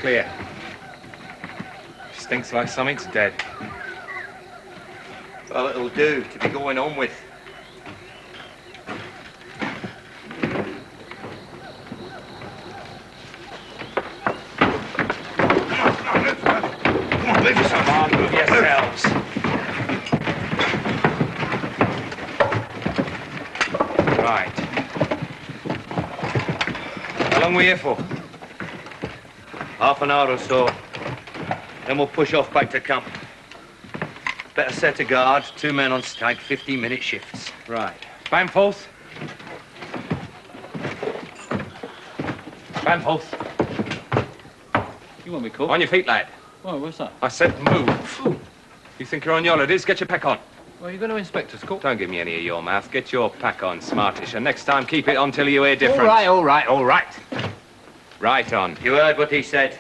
clear. Stinks like something's dead. Well, it'll do to be going on with. Come on, move yourselves. Right. How long were you here for? Half an hour or so. Then we'll push off back to camp. Better set a guard, 2 men on stag, 15-minute shifts. Right. Bamforth. Bamforth. You want me called? On your feet, lad. Why, what's that? I said move. Ooh. You think you're on your holidays? Get your pack on. Well, you're going to inspect us, Cook. Don't give me any of your mouth. Get your pack on, smartish. And next time, keep it on till you hear different. All right. Right on. You heard what he said.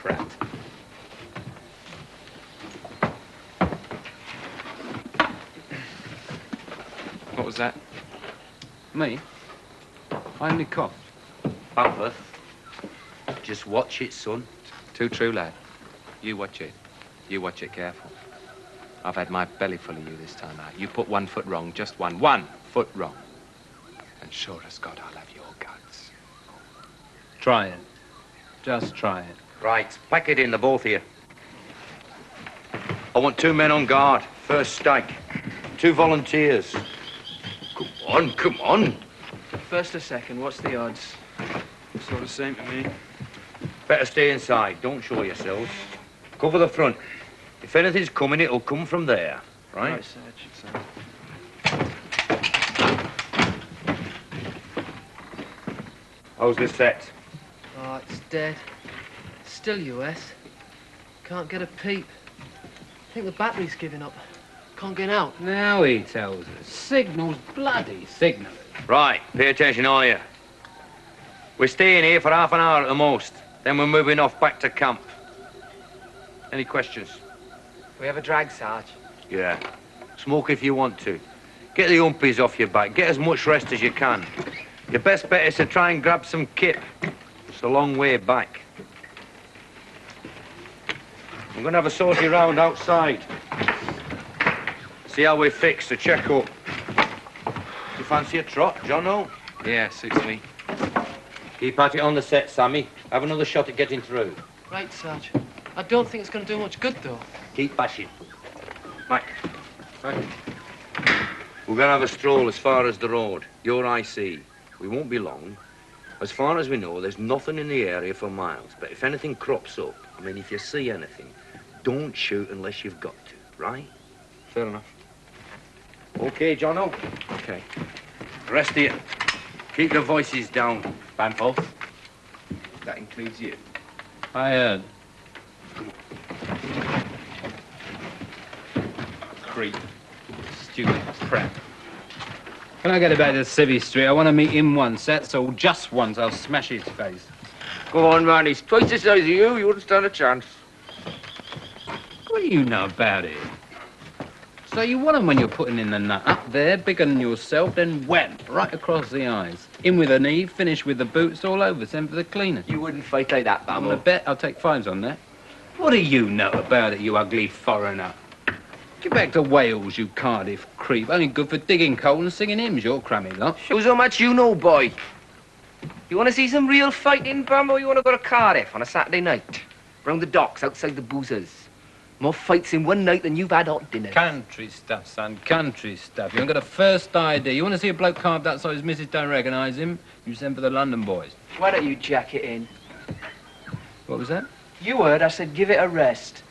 Prat. What was that? Me? I only coughed. Bamforth, just watch it, son. Too true, lad. You watch it. You watch it careful. I've had my belly full of you this time out. You put 1 foot wrong, just one foot wrong. And sure as God, I'll have your guts. Try it. Just try it. Right, pack it in, the both of you. I want 2 men on guard, first stag. 2 volunteers. Come on. First or second, what's the odds? Sort of same to me. Better stay inside, don't show yourselves. Cover the front. If anything's coming, it'll come from there, right? Right, Serge. How's this set? Oh, it's dead. Still US. Can't get a peep. I think the battery's giving up. Can't get out. Now he tells us. Signals, bloody signals. Right, pay attention, all you. We're staying here for half an hour at the most. Then we're moving off back to camp. Any questions? We have a drag, Sarge. Yeah. Smoke if you want to. Get the umpies off your back. Get as much rest as you can. Your best bet is to try and grab some kip. It's a long way back. I'm going to have a sortie round outside. See how we're fixed, to check up. You fancy a trot, Jono? Yeah, suits me. Keep at it on the set, Sammy. Have another shot at getting through. Right, Sarge. I don't think it's going to do much good, though. Keep bashing. Right. We're going to have a stroll as far as the road. Your IC. We won't be long. As far as we know, there's nothing in the area for miles. But if anything crops up, I mean, if you see anything, don't shoot unless you've got to, right? Fair enough. Okay, Jono? Okay. The rest of you, keep your voices down. Bamforth. That includes you. I heard. Creep. Stupid prat. Can I get back to Civvy Street? I want to meet him once, that's all. Just once. I'll smash his face. Go on, man. He's twice the size of you. You wouldn't stand a chance. What do you know about it? So you want him when you're putting in the nut. Up there, bigger than yourself, then wham, right across the eyes. In with a knee, finish with the boots, all over. Send for the cleaner. You wouldn't fight like that, I'm Bambo. gonna bet I'll take 5s on that. What do you know about it, you ugly foreigner? Get back to Wales, you Cardiff creep. Only good for digging coal and singing hymns, your crummy lot. Shows how much you know, boy. You want to see some real fighting, Bambo? You want to go to Cardiff on a Saturday night? Round the docks, outside the boozers. More fights in one night than you've had hot dinners. Country stuff, son, country stuff. You haven't got a first idea. You want to see a bloke carved out so his missus don't recognise him? You send for the London boys. Why don't you jack it in? What was that? You heard I said give it a rest.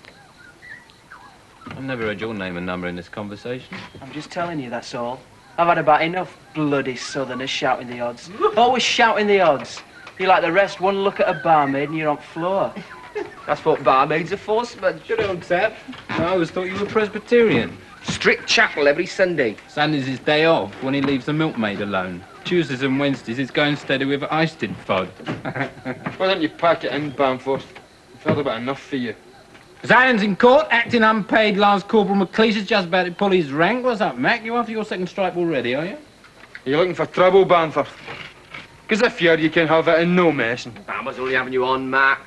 I've never heard your name and number in this conversation. I'm just telling you, that's all. I've had about enough bloody southerners shouting the odds. Always shouting the odds. You like the rest, one look at a barmaid and you're on floor. That's what barmaids are for, Smudge. Good old tap. I always thought you were Presbyterian. Strict chapel every Sunday. Sunday's his day off when he leaves the milkmaid alone. Tuesdays and Wednesdays he's going steady with iced fod. Why don't you pack it in, Bamforth? I've heard about enough for you. Zion's in court, acting unpaid. Lance Corporal McLeish is just about to pull his rank. What's up, Mac? You after your second stripe already, are you? Are you looking for trouble, Bamforth? Because if you're, you can have it and no messing. Bambo's only having you on, Mac.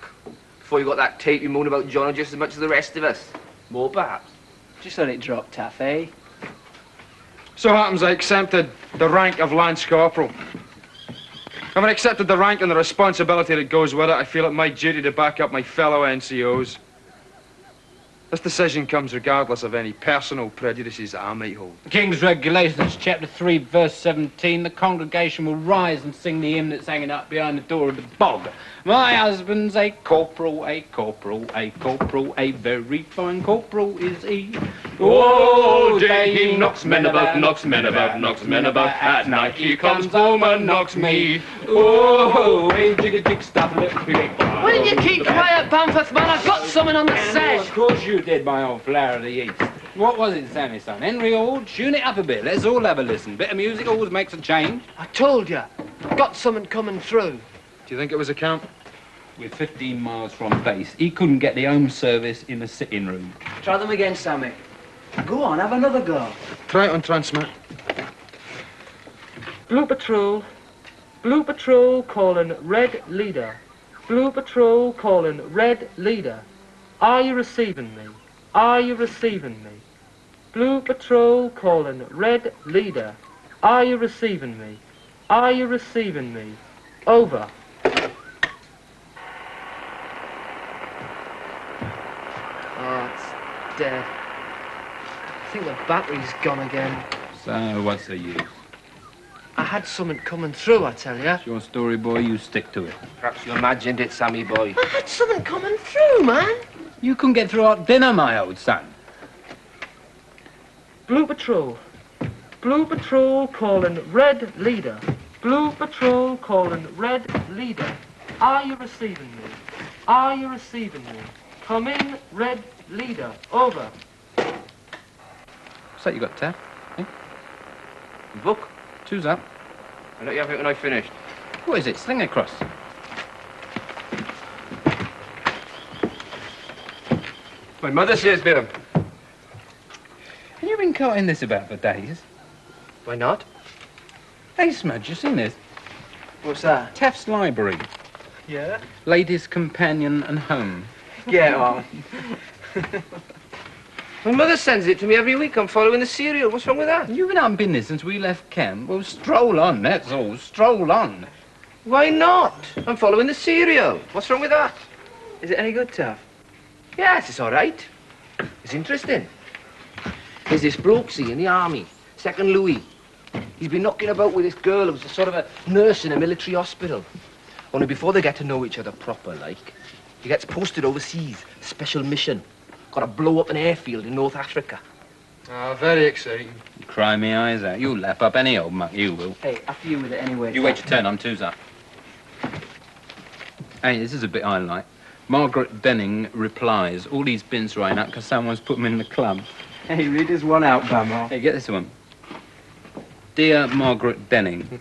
Before you got that tape, you moan about John just as much as the rest of us. More, perhaps. Just let it drop, Taff, eh? So happens I accepted the rank of Lance Corporal. Having accepted the rank and the responsibility that goes with it, I feel it my duty to back up my fellow NCOs. This decision comes regardless of any personal prejudices that I might hold. The King's Regulations, chapter 3, verse 17. The congregation will rise and sing the hymn that's hanging up behind the door of the bog. My husband's a corporal, a corporal, a corporal, a very fine corporal is he. All day he knocks men about, knocks men about, knocks men about. At night he comes home and knocks me. Oh, hey, jigga-jig, stop a little bit. Will you keep quiet, Bamforth, man? I've got someone on the set. Of course you did, my old flower of the East. What was it, Sammy, son? Henry Ord? Tune it up a bit. Let's all have a listen. Bit of music always makes a change. I told you. Got someone coming through. Do you think it was a count? We're 15 miles from base. He couldn't get the home service in the sitting room. Try them again, Sammy. Go on, have another go. Try it on transmit. Blue Patrol calling Red Leader. Blue Patrol calling Red Leader. Are you receiving me? Are you receiving me? Blue Patrol calling Red Leader. Are you receiving me? Are you receiving me? Over. Oh, it's dead. I think the battery's gone again. So, what's the use? I had someone coming through, I tell you. It's your story, boy. You stick to it. Perhaps you imagined it, Sammy boy. I had someone coming through, man. You couldn't get through our dinner, my old son. Blue Patrol calling Red Leader. Blue Patrol calling Red Leader. Are you receiving me? Are you receiving me? Come in, Red Leader. Over. What's that you got, Taff? Eh? Book? Two's up. I'll let you have it when I've finished. What is it? Sling across. My mother says, Bill. Have you been carting this about for days? Why not? Hey, Smudge, you seen this? What's that? Taft's Library. Yeah? Ladies' Companion and Home. Get on. My mother sends it to me every week. I'm following the serial. What's wrong with that? You've been out on business since we left camp. Well, stroll on, that's all. Stroll on. Why not? I'm following the serial. What's wrong with that? Is it any good, Taff? Yes, it's all right. It's interesting. There's this bloke, see, in the army, 2nd Louis. He's been knocking about with this girl who's a sort of a nurse in a military hospital. Only before they get to know each other proper, like, he gets posted overseas, special mission. Got to blow up an airfield in North Africa. Ah, very exciting. You cry me eyes out. You'll lap up any old muck, you will. Hey, after you with it anyway. You wait your turn, I'm two's up. Hey, this is a bit I like. Margaret Denning replies, all these bins right up because someone's put them in the club. Hey, read this one out, Bamo. Hey, get this one. Dear Margaret Denning,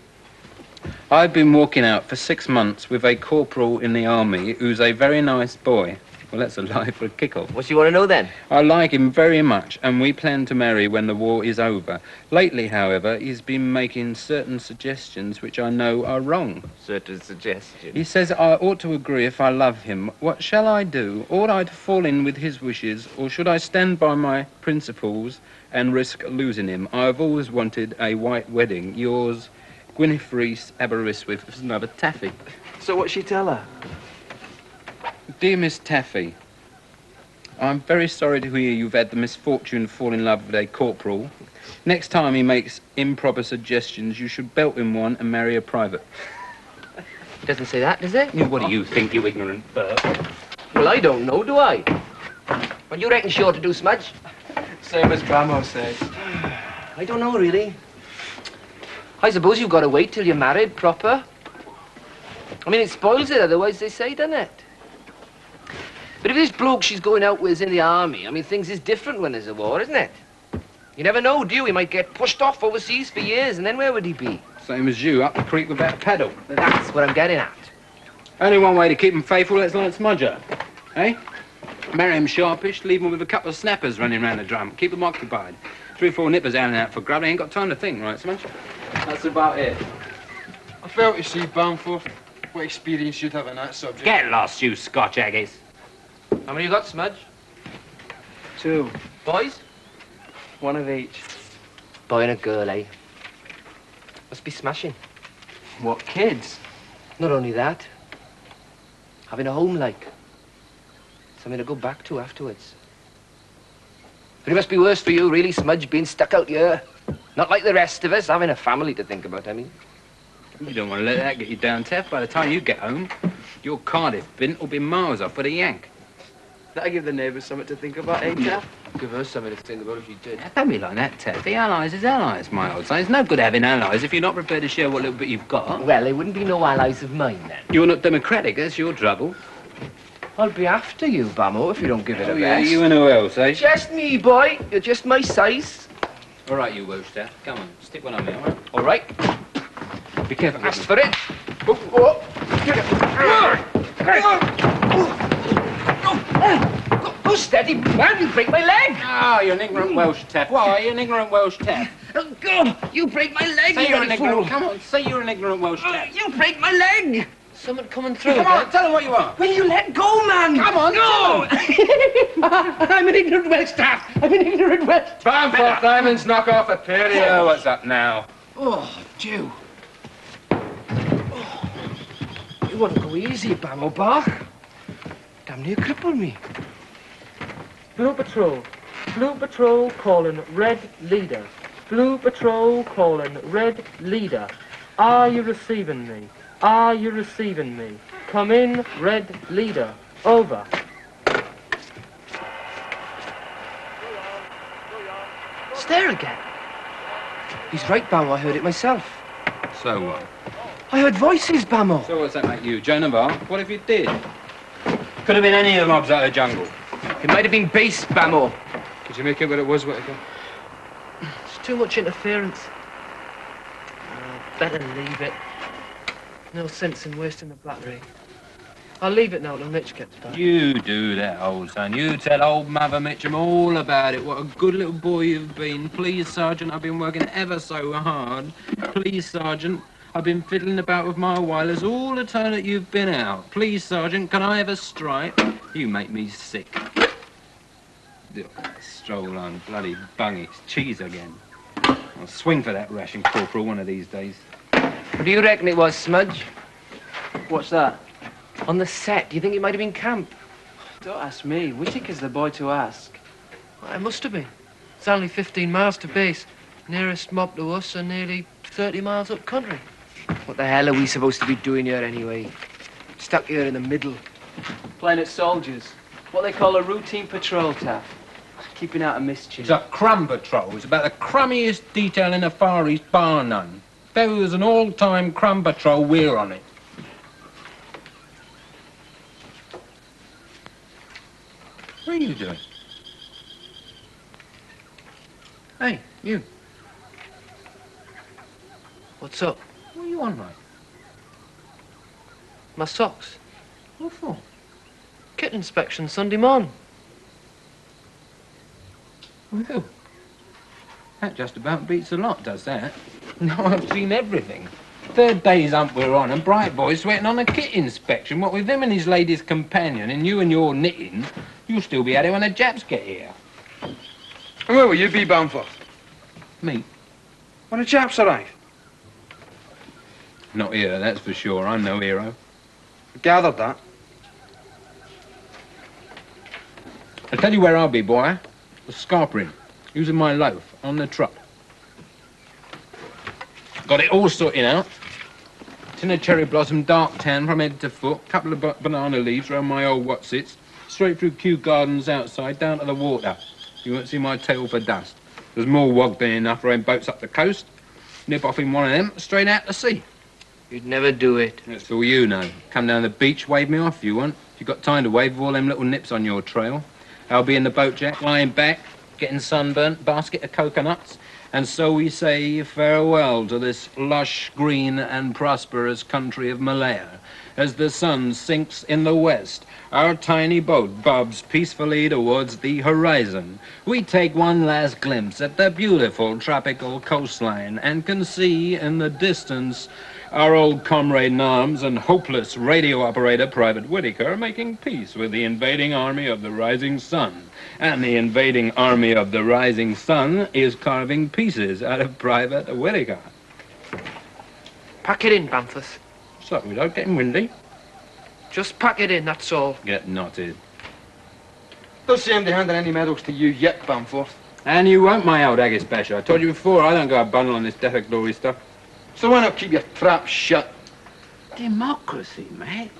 I've been walking out for 6 months with a corporal in the army who's a very nice boy. Well, that's a lie for a kick-off. What do you want to know then? I like him very much, and we plan to marry when the war is over. Lately, however, he's been making certain suggestions which I know are wrong. Certain suggestion. He says I ought to agree if I love him. What shall I do? Ought I to fall in with his wishes, or should I stand by my principles and risk losing him? I have always wanted a white wedding. Yours, Gwyneth Reese Aberystwyth. There's another Taffy. So what'd she tell her? Dear Miss Taffy, I'm very sorry to hear you've had the misfortune to fall in love with a corporal. Next time he makes improper suggestions, you should belt him one and marry a private. Doesn't say that, does it? What do you think, you ignorant bird? Well, I don't know, do I? What do you reckon she ought to do, Smudge? Same as Bamo says. I don't know, really. I suppose you've got to wait till you're married, proper. I mean, it spoils it otherwise, they say, doesn't it? But if this bloke she's going out with is in the army, I mean, things is different when there's a war, isn't it? You never know, do you? He might get pushed off overseas for years, and then where would he be? Same as you, up the creek without a paddle. But that's what I'm getting at. Only one way to keep him faithful, let's learn Smudger. Eh? Marry him sharpish, leave him with a couple of snappers running round the drum. Keep them occupied. 3 or 4 nippers out and out for grub. They ain't got time to think, right, Smudge? That's about it. I fail to see, Bamforth, what experience you'd have in that subject. Get lost, you Scotch aggies. How many you got, Smudge? 2. Boys? 1 of each. Boy and a girl, eh? Must be smashing. What kids? Not only that, having a home like. Something to go back to afterwards. But it must be worse for you, really, Smudge, being stuck out here. Not like the rest of us, having a family to think about, I mean. You don't want to let that get you down, Teff. By the time you get home, your Cardiff bint will be miles off with a yank. That'll give the neighbours something to think about, eh, Jeff? Give her something to think about if she did. Don't be like that, Teff. The allies is allies, my old son. It's no good having allies if you're not prepared to share what little bit you've got. Well, there wouldn't be no allies of mine, then. You're not democratic, that's your trouble. I'll be after you, Bamo, if you don't give it a Yeah, rest. you and who else, eh? Just me, boy. You're just my size. All right, you Welsh, Teff. Come on, stick one on me, all right? All right. Be careful. Ask for it. Oh, steady, man, you break my leg. Oh, you're an ignorant Welsh, Teff. Why, you're an ignorant Welsh, Teff. Oh, God, you break my leg, Say you you're an little ignorant... fool. Come on, say you're an ignorant Welsh, Teff. You break my leg. Someone coming through. Come on, tell them what you are. Will you let go, man? Come on, no. I'm an ignorant Welsh staff. I'm an ignorant Welsh. Bamforth, diamonds, knock off a period. Oh, what's up now? Oh, Jew. Oh. You wouldn't go easy, Bamo Bach. Damn near crippled me. Blue Patrol calling red leader. Blue Patrol calling red leader. Are you receiving me? Are you receiving me? Come in, red leader. Over. It's there again. He's right, Bamo. I heard it myself. So what? I heard voices, Bamo. So what's that make you, Joan of Arc? What if you did? Could have been any of the mobs out of the jungle. It might have been base, Bamo. Could you make it what it was, Whittaker? It's too much interference. Better leave it. No sense in wasting the battery. I'll leave it now till Mitch gets back. You do that, old son. You tell old Mother Mitchum all about it. What a good little boy you've been. Please, Sergeant, I've been working ever so hard. Please, Sergeant, I've been fiddling about with my wireless all the time that you've been out. Please, Sergeant, can I have a stripe? You make me sick. Stroll on, bloody bung, it's cheese again. I'll swing for that ration corporal one of these days. What do you reckon it was, Smudge? What's that? On the set, do you think it might have been camp? Don't ask me. Whittaker's the boy to ask. Well, it must have been. It's only 15 miles to base. Nearest mob to us are nearly 30 miles up country. What the hell are we supposed to be doing here anyway? Stuck here in the middle. Playing at soldiers. What they call a routine patrol, Taff. Keeping out of mischief. It's a crumb patrol. It's about the crummiest detail in the Far East, bar none. If there was an all-time crumb patrol, we're on it. What are you doing? Hey, you. What's up? What are you on, mate? My socks. What for? Kit inspection Sunday morning. With who? That just about beats a lot, does that? Now I've seen everything. Third day's hump we're on, and Bright Boy's sweating on a kit inspection. What with him and his lady's companion, and you and your knitting, you'll still be at it when the Japs get here. And where will you be, Bamforth? Me? When the Japs arrive? Not here, that's for sure. I'm no hero. I gathered that. I'll tell you where I'll be, boy. The Scarpering, using my loaf on the truck. Got it all sorted out. Tin of cherry blossom, dark tan from head to foot, couple of banana leaves round my old whatsits, straight through Kew Gardens outside, down to the water. You won't see my tail for dust. There's more wog than enough rowing boats up the coast. Nip off in one of them, straight out to sea. You'd never do it. That's all you know. Come down the beach, wave me off if you want. If you've got time to wave with all them little nips on your trail. I'll be in the boat, Jack, lying back, getting sunburnt, basket of coconuts, and so we say farewell to this lush, green, and prosperous country of Malaya, as the sun sinks in the west. Our tiny boat bobs peacefully towards the horizon. We take one last glimpse at the beautiful tropical coastline and can see in the distance our old comrade in arms and hopeless radio operator Private Whitaker making peace with the invading army of the rising sun. And the invading army of the rising sun is carving pieces out of Private Whitaker. Pack it in, Banthus. So, without getting windy, Just pack it in, that's all. get knotted. Don't see him handing any medals to you yet, Bamforth. And you won't, my old Haggis Basher. I told you before, I don't go a bundle on this death of glory stuff. So why not keep your trap shut? Democracy, Mac.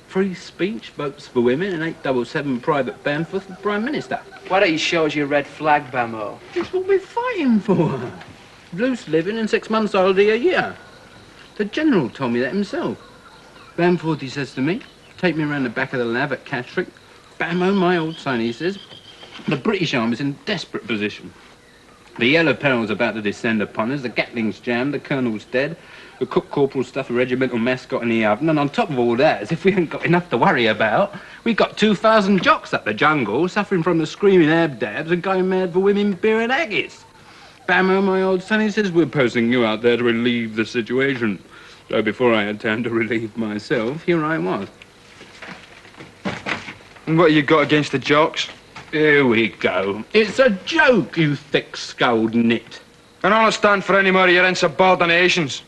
Free speech, votes for women, and 877 Private Bamforth for Prime Minister. Why don't you show us your red flag, Bamo? That's what we're fighting for. Loose living and 6 months holiday a year. The General told me that himself. Bamforth, he says to me, take me around the back of the lav at Catrick. Bamo, my old son, he says, the British Army's in desperate position. The yellow peril's about to descend upon us, the Gatling's jammed, the Colonel's dead, the cook corporal's stuffed a regimental mascot in the oven, and on top of all that, as if we ain't got enough to worry about, we got 2,000 jocks up the jungle, suffering from the screaming abdabs and going mad for women, beer and haggis. Bamo, my old son, he says, we're posting you out there to relieve the situation. So before I had time to relieve myself, here I was. And what you got against the jocks? Here we go. It's a joke, you thick-skulled nit. And I don't stand for any more of your insubordinations.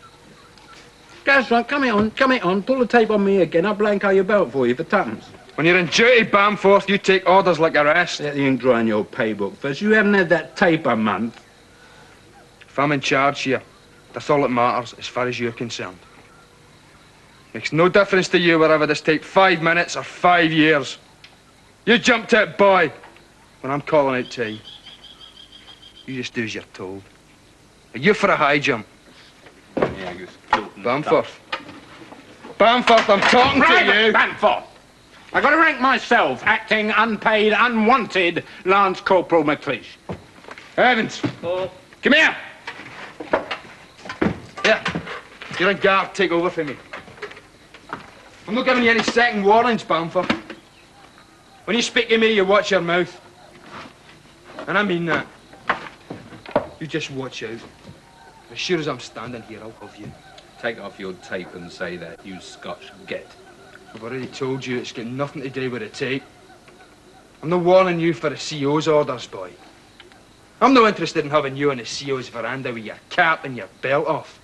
That's right, come it on. Pull the tape on me again. I'll blank out your belt for you for tuppence. When you're in duty, Bamforth, you take orders like the rest. Let the ink dry on your paybook first. You haven't had that tape a month. If I'm in charge here, that's all that matters as far as you're concerned. Makes no difference to you whether this take 5 minutes or 5 years. You jumped out, boy. When I'm calling out time, you just do as you're told. Are you for a high jump? Bamforth. Bamforth, I'm talking to you. Bamforth. I got to rank myself, acting unpaid, unwanted Lance Corporal McLeish. Evans. Oh. Come here. Here. You're in guard. Take over for me. I'm not giving you any second warnings, Bamforth. When you speak to me, you watch your mouth. And I mean that. You just watch out. As sure as I'm standing here, I'll have you. Take off your tape and say that, you Scotch get. I've already told you it's got nothing to do with the tape. I'm not warning you for the CO's orders, boy. I'm not interested in having you on the CO's veranda with your cap and your belt off.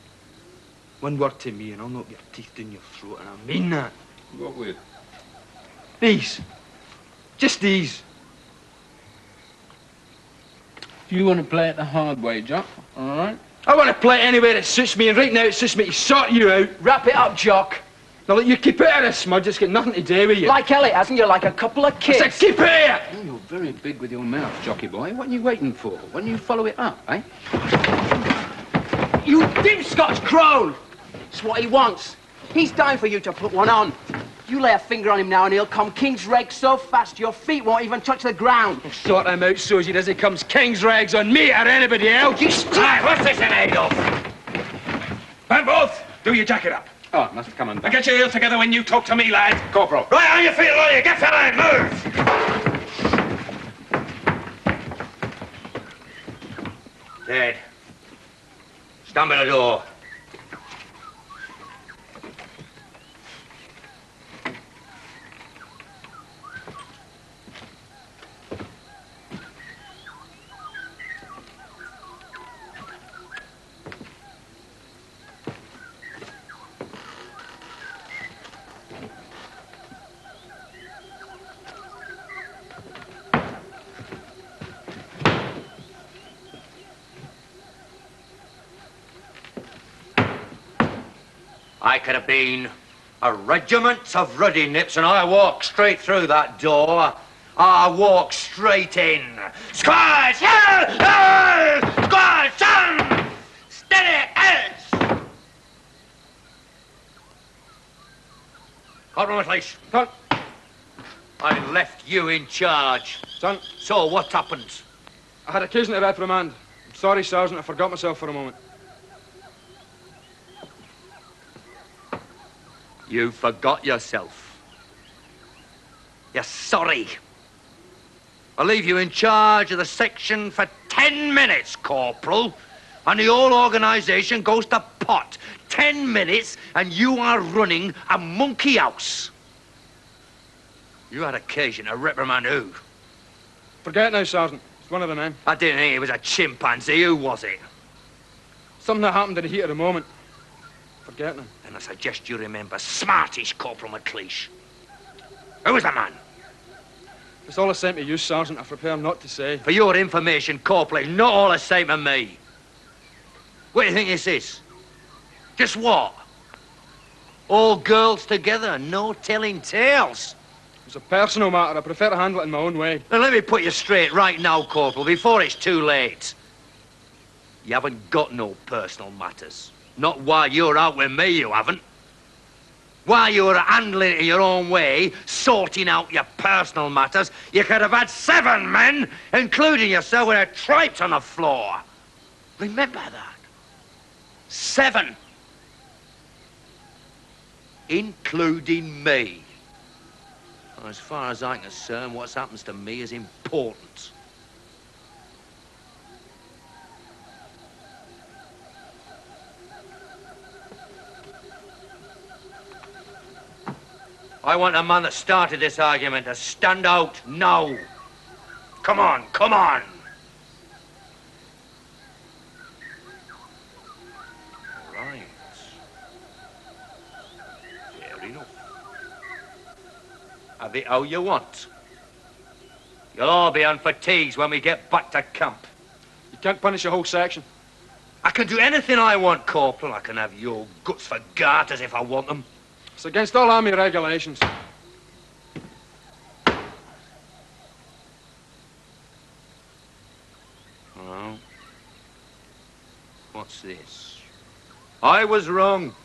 One word to me and I'll knock your teeth down your throat, and I mean that. What with? These. Just these. You want to play it the hard way, Jock, all right? I want to play it anywhere that suits me, and right now it suits me to sort you out. Wrap it up, Jock. Now, look, you keep out of this smudge, it's got nothing to do with you. Like Elliot, hasn't you? Like a couple of I kids. said keep out! Oh, you're very big with your mouth, jockey boy. What are you waiting for? Why don't you follow it up, eh? You dim Scotch crone! It's what he wants. He's dying for you to put one on. You lay a finger on him now and he'll come King's Reg so fast your feet won't even touch the ground. Sort him out, Susie, as he comes King's Regs on me or anybody else. You stop! Aye, what's this in aid of? Bamforth, do your jacket up. Oh, it must have come undone. And get your heels together when you talk to me, lad. Corporal. Right on your feet, all you. Get fella, move! Dead. Stand by the door. I could have been a regiment of ruddy nips and I walked straight through that door. I walked straight in. Squads! Yeah! Squads! Down! Steady! Hands! Corporal McLeish. Son. I left you in charge. Son, So what happened? I had occasion to reprimand. I'm sorry, Sergeant, I forgot myself for a moment. You forgot yourself. You're sorry. I'll leave you in charge of the section for 10 minutes, Corporal, and the whole organisation goes to pot. 10 minutes, and you are running a monkey house. You had occasion to reprimand who? Forget it now, Sergeant. It's one of the men. I didn't think it was a chimpanzee. Who was it? Something that happened in the heat of the moment. Forget it now. Then I suggest you remember smartish Corporal McLeish. Who was the man? It's all the same to you, Sergeant. I prepare not to say. For your information, Corporal, it's not all the same to me. What do you think this is? Just what? All girls together, no telling tales. It's a personal matter. I prefer to handle it in my own way. Now, let me put you straight right now, Corporal, before it's too late. You haven't got no personal matters. Not while you're out with me, you haven't. While you were handling it your own way, sorting out your personal matters, you could have had 7 men, including yourself, with a tripe on the floor. Remember that. 7. Including me. As far as I'm concerned, what happens to me is important. I want the man that started this argument to stand out now. Come on, come on. Right. Fair enough. Have it how you want. You'll all be on fatigues when we get back to camp. You can't punish a whole section. I can do anything I want, Corporal. I can have your guts for garters if I want them. It's against all army regulations. Oh. What's this? I was wrong.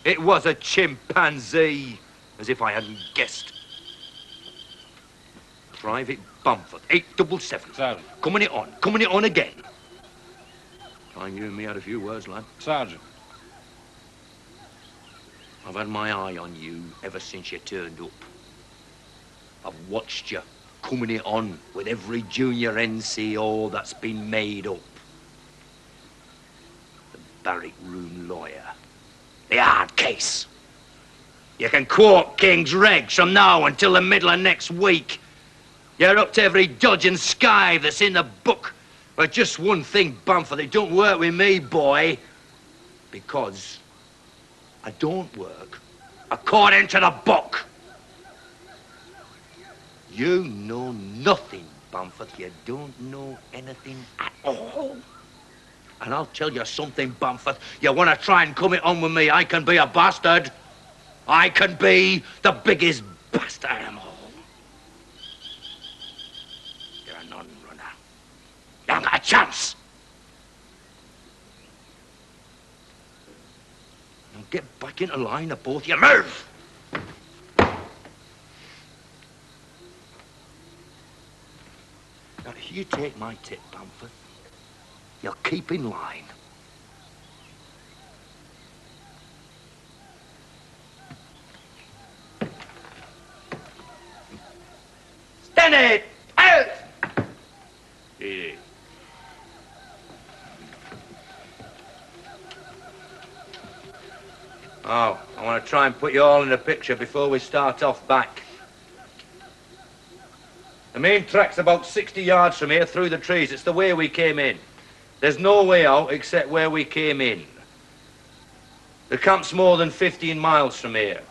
It was a chimpanzee, as if I hadn't guessed. Private Bamford, 877. Sergeant. Coming it on again. Time you and me had a few words, lad. Sergeant. I've had my eye on you ever since you turned up. I've watched you coming it on with every junior NCO that's been made up. The barrack room lawyer. The hard case. You can quote King's regs from now until the middle of next week. You're up to every dodge and skive that's in the book. But just one thing, Bamford, it don't work with me, boy. Because I don't work according to the book. You know nothing, Bamford. You don't know anything at all. And I'll tell you something, Bamford. You want to try and come it on with me, I can be a bastard. I can be the biggest bastard of them all. You're a non-runner. You haven't got a chance. Now get back into line, the both of you. Move! Now, if you take my tip, Bamford, you'll keep in line. Stand it! Out! Easy. Oh, I want to try and put you all in the picture before we start off back. The main track's about 60 yards from here through the trees. It's the way we came in. There's no way out except where we came in. The camp's more than 15 miles from here,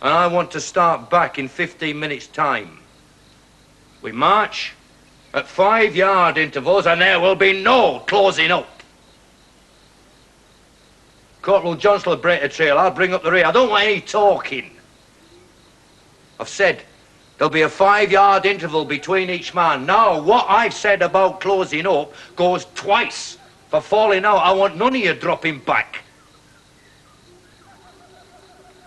and I want to start back in 15 minutes' time. We march at 5-yard intervals, and there will be no closing up. Corporal Johnson will break the trail. I'll bring up the rear. I don't want any talking. I've said there'll be a 5-yard interval between each man. Now, what I've said about closing up goes twice. For falling out, I want none of you dropping back.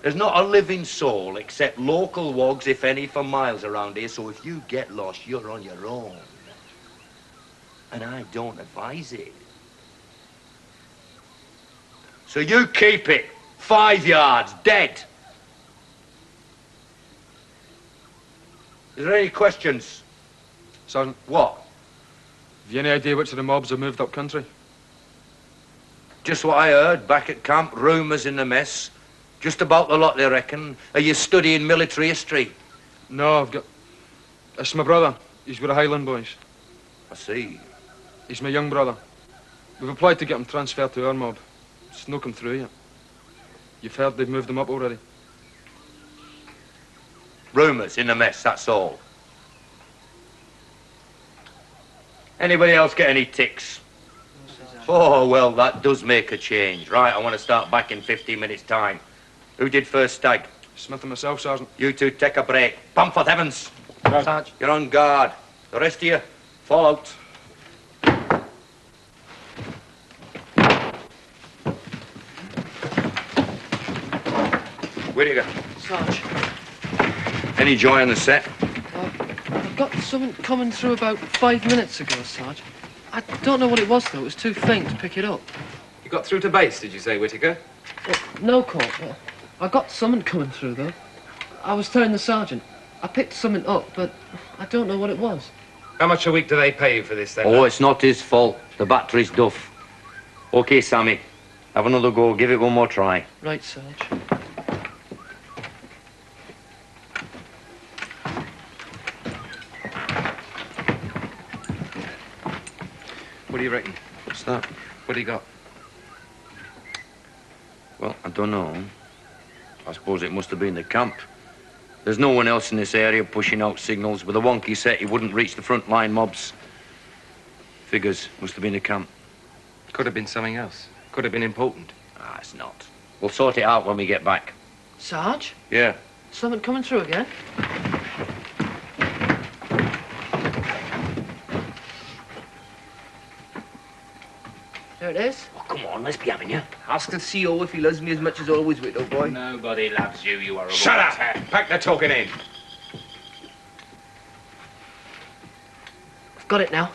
There's not a living soul except local wogs, if any, for miles around here. So if you get lost, you're on your own. And I don't advise it. So you keep it. 5 yards, dead. Is there any questions? Sergeant, What? have you any idea which of the mobs have moved up country? Just what I heard back at camp, rumours in the mess. Just about the lot, they reckon. Are you studying military history? No, I've got... It's my brother. He's with the Highland boys. I see. He's my young brother. We've applied to get him transferred to our mob. It's no come through yet. You've heard they've moved him up already. Rumours in the mess, that's all. Anybody else get any ticks? Oh, well, that does make a change. Right, I want to start back in 15 minutes' time. Who did first stag? Smith and myself, Sergeant. You two take a break. Bamforth Evans, Sarge. you're on guard. The rest of you, fall out. Where do you go? Sarge, Any joy on the set? I've got something coming through about 5 minutes ago, Sarge. I don't know what it was, though. It was too faint to pick it up. You got through to base, did you say, Whittaker? No, Court. I got something coming through, though. I was telling the sergeant. I picked something up, but I don't know what it was. How much a week do they pay you for this, then? Oh, it's not his fault. The battery's duff. Okay, Sammy. Have another go. Give it one more try. Right, Sarge. What do you reckon? What's that? What do you got? Well, I don't know. I suppose it must have been the camp. There's no one else in this area pushing out signals. With a wonky set, he wouldn't reach the front line mobs. Figures, must have been the camp. Could have been something else. Could have been important. Ah, it's not. We'll sort it out when we get back. Sarge? Yeah. Something coming through again? There it is. Oh, come on, let's be having you. Ask the CO if he loves me as much as always, Widow boy. Nobody loves you, you horrible... Shut up! Pack the talking in. I've got it now.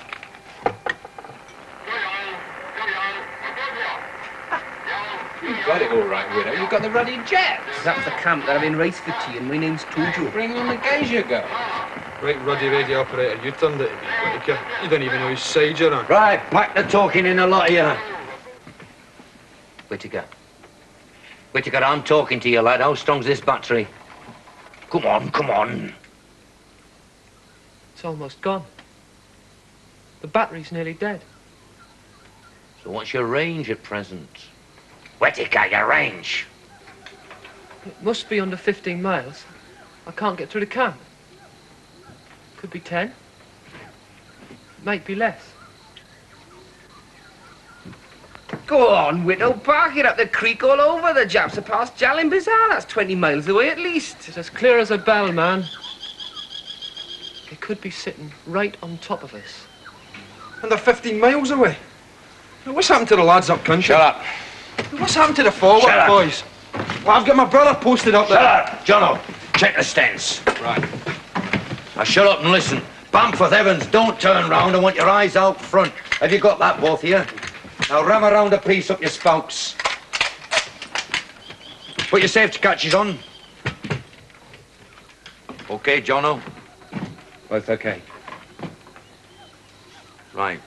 You got it all right, Widow. You got the ruddy jets. That's the camp that I've been race for tea, and my name's Tojo. Bring on the geisha girl. Right, ruddy radio operator, you turned it to be, Whittaker. You don't even know whose side you're on. Right, back the talking in, a lot of you. Whittaker. Whittaker, I'm talking to you, lad. How strong's this battery? Come on, come on. It's almost gone. The battery's nearly dead. So what's your range at present? Whittaker, your range. It must be under 15 miles. I can't get through the camp. Could be 10. Might be less. Go on, Widow, park it up the creek all over. The Japs are past Jalin Bazaar. That's 20 miles away at least. It's as clear as a bell, man. It could be sitting right on top of us. And they're 15 miles away. Now, what's happened to the lads up country? Shut up. What's happened to the forward Shut up. boys? Well, I've got my brother posted up there. Shut up, Jono. Check the stents. Right. Now shut up and listen. Bamforth Evans, don't turn round. I want your eyes out front. Have you got that, both of you? Now ram around a piece up your spouts. Put your safety catches on. Okay, Jono? Both okay. Right.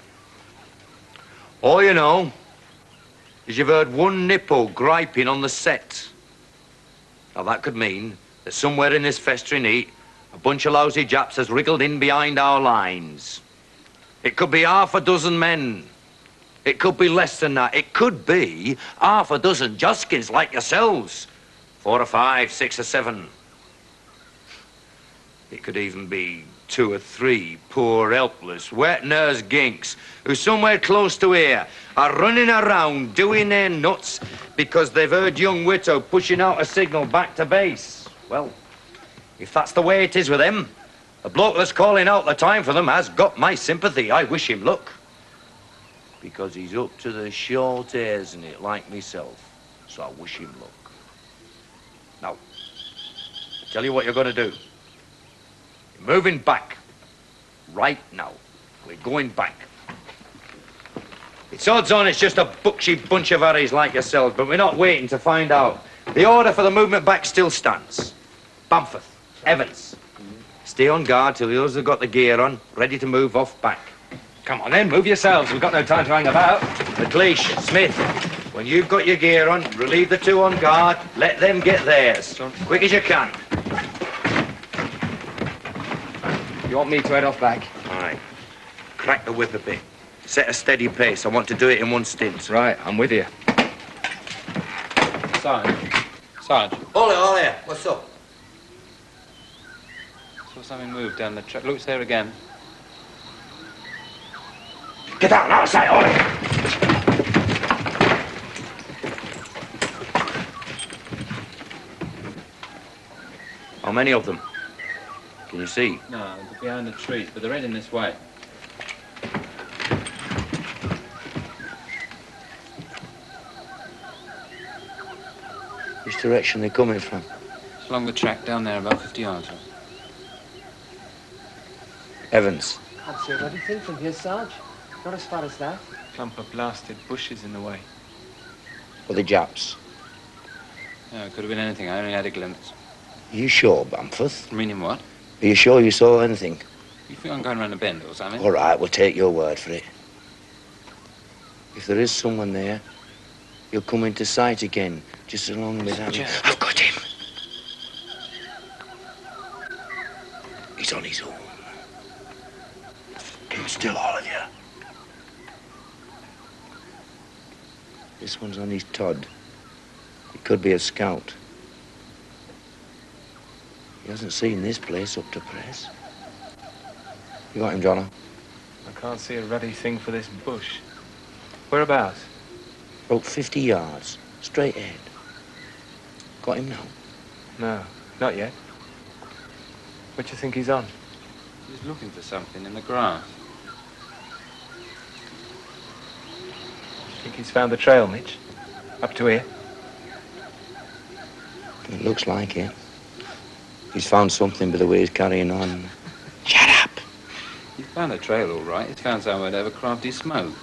All you know is you've heard one nippo griping on the set. Now that could mean that somewhere in this festering heat, a bunch of lousy Japs has wriggled in behind our lines. It could be half a dozen men. It could be less than that. It could be half a dozen Joskins like yourselves. 4 or 5, 6 or 7. It could even be 2 or 3 poor, helpless, wet-nurse ginks who somewhere close to here are running around doing their nuts because they've heard young Witto pushing out a signal back to base. Well, if that's the way it is with them, the bloke that's calling out the time for them has got my sympathy. I wish him luck. Because he's up to the short hairs in it, like myself. So I wish him luck. Now, tell you what you're going to do. You're moving back. Right now. We're going back. It's odds on it's just a bucksy bunch of harries like yourselves, but we're not waiting to find out. The order for the movement back still stands. Bamforth, Evans, stay on guard till the others have got the gear on, ready to move off back. Come on then, move yourselves. We've got no time to hang about. McLeish, Smith, when you've got your gear on, relieve the two on guard, let them get theirs. Quick as you can. You want me to head off back? Aye. Crack the whip a bit. Set a steady pace. I want to do it in one stint. Right, I'm with you. Sarge, Ollie, what's up? saw something move down the track. Look, it's there again. Get down, I say, Ollie! How many of them? Can you see? No, they're behind the trees, but they're heading this way. Which direction are they coming from? It's along the track down there, about 50 yards. Evans. Can't see anything from here, Sarge. Not as far as that. Clump of blasted bushes in the way. Or the Japs? No, it could have been anything. I only had a glimpse. Are you sure, Bamforth? Meaning what? Are you sure you saw anything? You think I'm going around a bend or something? All right, we'll take your word for it. If there is someone there, he'll come into sight again, just along with Abby. I've got him. He's on his own. Keep still, all of you. This one's on his Todd. He could be a scout. He hasn't seen this place up to press. You got him, Jono? I can't see a ruddy thing for this bush. Whereabouts? About 50 yards, straight ahead. Got him now? No, not yet. What do you think he's on? He's looking for something in the grass. Think he's found the trail, Mitch? Up to here? It looks like it. He's found something by the way he's carrying on. Shut up! He's found a trail, all right. He's found somewhere to have a crafty smoke.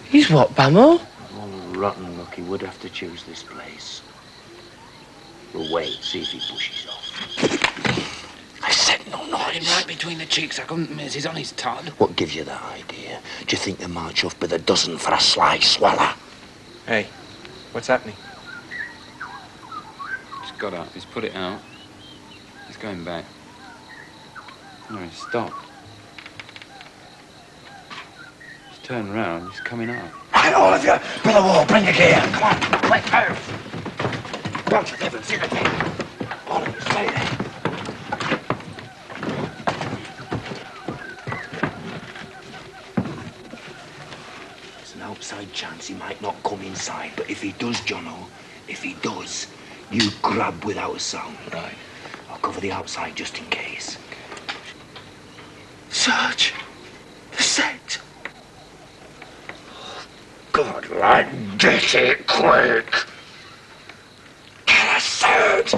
He's what, Bamo? Oh, rotten luck, he would have to choose this place. We'll wait, see if he pushes off. I said no Hit him noise. right between the cheeks. I couldn't miss. He's on his Todd. What gives you that idea? Do you think they march off by the dozen for a sly swallow? Hey, what's happening? He's got up. He's put it out. He's going back. No, he's stopped. He's turned round. He's coming up. Right, all of you, for the wall, bring your gear. Come on, let go. Bunch of Evans, in again. All of you, stay there. There's an outside chance he might not come inside, but if he does, Jono, if he does, you grab without a sound. Right. I'll cover the outside just in case. Search. The set. God, lad, get it quick. Get a search.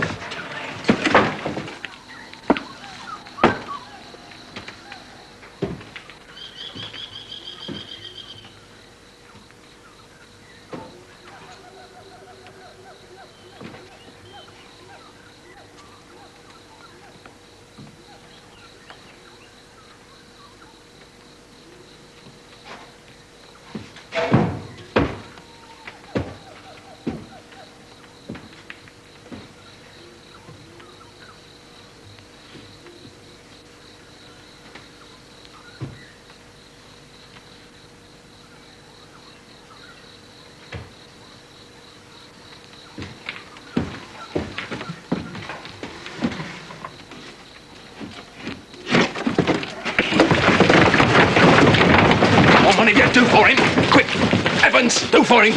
One of you, do for him. Quick, Evans, do for him.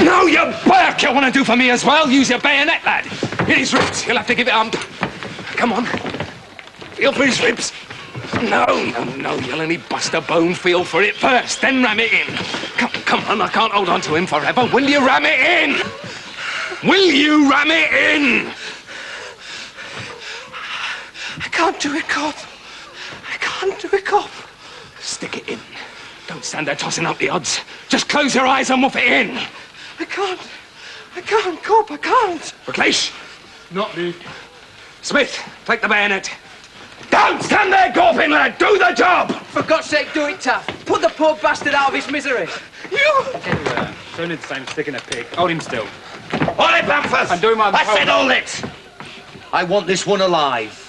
No, you bark. You want to do for me as well? Use your bayonet, lad. In his ribs. You'll have to give it armed. Come on. Feel for his ribs. No. You'll only bust a bone. Feel for it first, then ram it in. Come on. I can't hold on to him forever. Will you ram it in? Will you ram it in? I can't do it, Cop. I can't do it, Cop. Stick it in. Don't stand there tossing up the odds. Just close your eyes and woof it in. I can't. I can't, Cop, I can't. McLeish! Not me. Smith, take the bayonet. Don't stand there gawping, lad! Do the job! For God's sake, do it, Taff. Put the poor bastard out of his misery. You! Anywhere. It's only the same stick in a pig. Hold him still. Hold it, Bamford! I'm doing my... I said hold it! I want this one alive.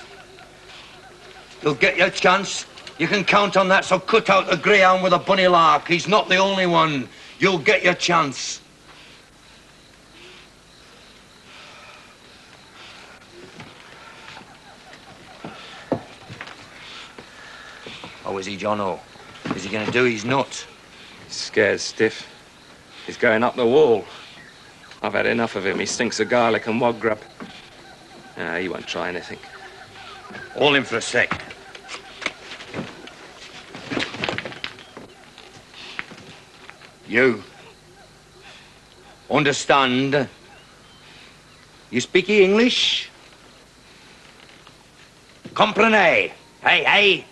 You'll get your chance. You can count on that, so cut out the greyhound with a bunny lark. He's not the only one. You'll get your chance. Oh, is he, Jono? Is he going to do his nut? He's scared stiff. He's going up the wall. I've had enough of him. He stinks of garlic and wog grub. He won't try anything. Hold him for a sec. You understand? You speak English? Comprenez? Hey.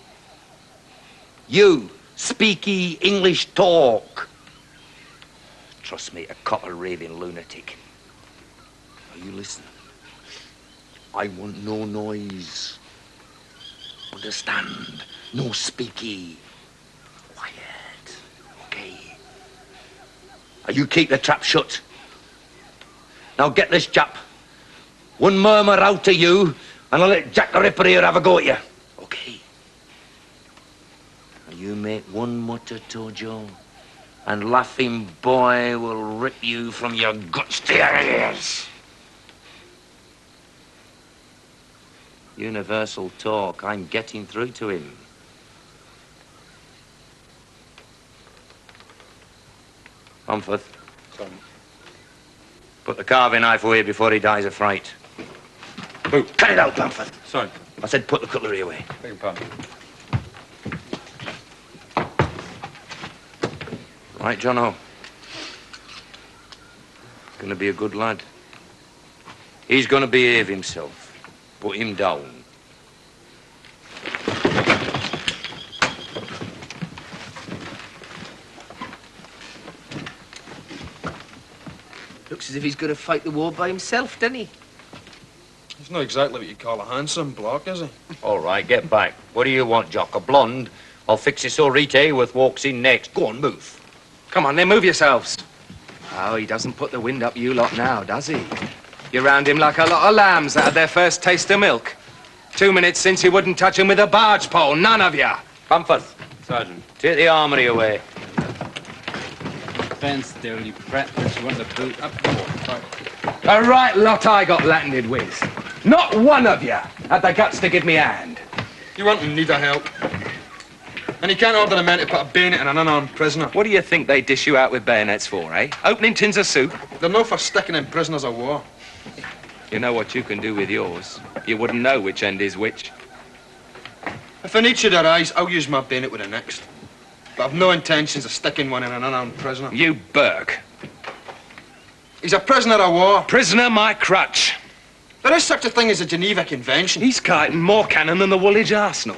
You speak English talk. Trust me, a copper raving lunatic. Now you listen. I want no noise. Understand? No speaky. Quiet. Okay. Now you keep the trap shut. Now get this chap. One murmur out to you, and I'll let Jack the Ripper here have a go at you. Okay. Now you make one mutter, Tojo, and Laughing Boy will rip you from your guts to your ears. Universal talk. I'm getting through to him. Bamford. Sorry. Put the carving knife away before he dies of fright. Who? Cut it out, Bamford. Sorry. I said put the cutlery away. Beg your pardon. Right, Jono. Gonna be a good lad. He's gonna behave himself. Put him down. Looks as if he's going to fight the war by himself, doesn't he? He's not exactly what you call a handsome bloke, is he? All right, get back. What do you want, Jock? A blonde? I'll fix it so Rita Hayworth walks in next. Go on, move. Come on, then, move yourselves. Oh, he doesn't put the wind up you lot now, does he? You're round him like a lot of lambs that had their first taste of milk. 2 minutes since he wouldn't touch him with a barge pole, none of you. Bamford, Sergeant. take the armory away. Stand still, you brat. You want the boot up the wall. Right. A right lot I got landed with. Not one of you had the guts to give me a hand. You want him need our help. And you can't order a man to put a bayonet in an unarmed prisoner. What do you think they dish you out with bayonets for, eh? Opening tins of soup? They're no for sticking in prisoners of war. You know what you can do with yours. You wouldn't know which end is which. If a need should arise, I'll use my bayonet with the next. But I've no intentions of sticking one in an unarmed prisoner. You Burke. He's a prisoner of war. Prisoner my crutch. There is such a thing as a Geneva Convention. He's carting more cannon than the Woolwich Arsenal.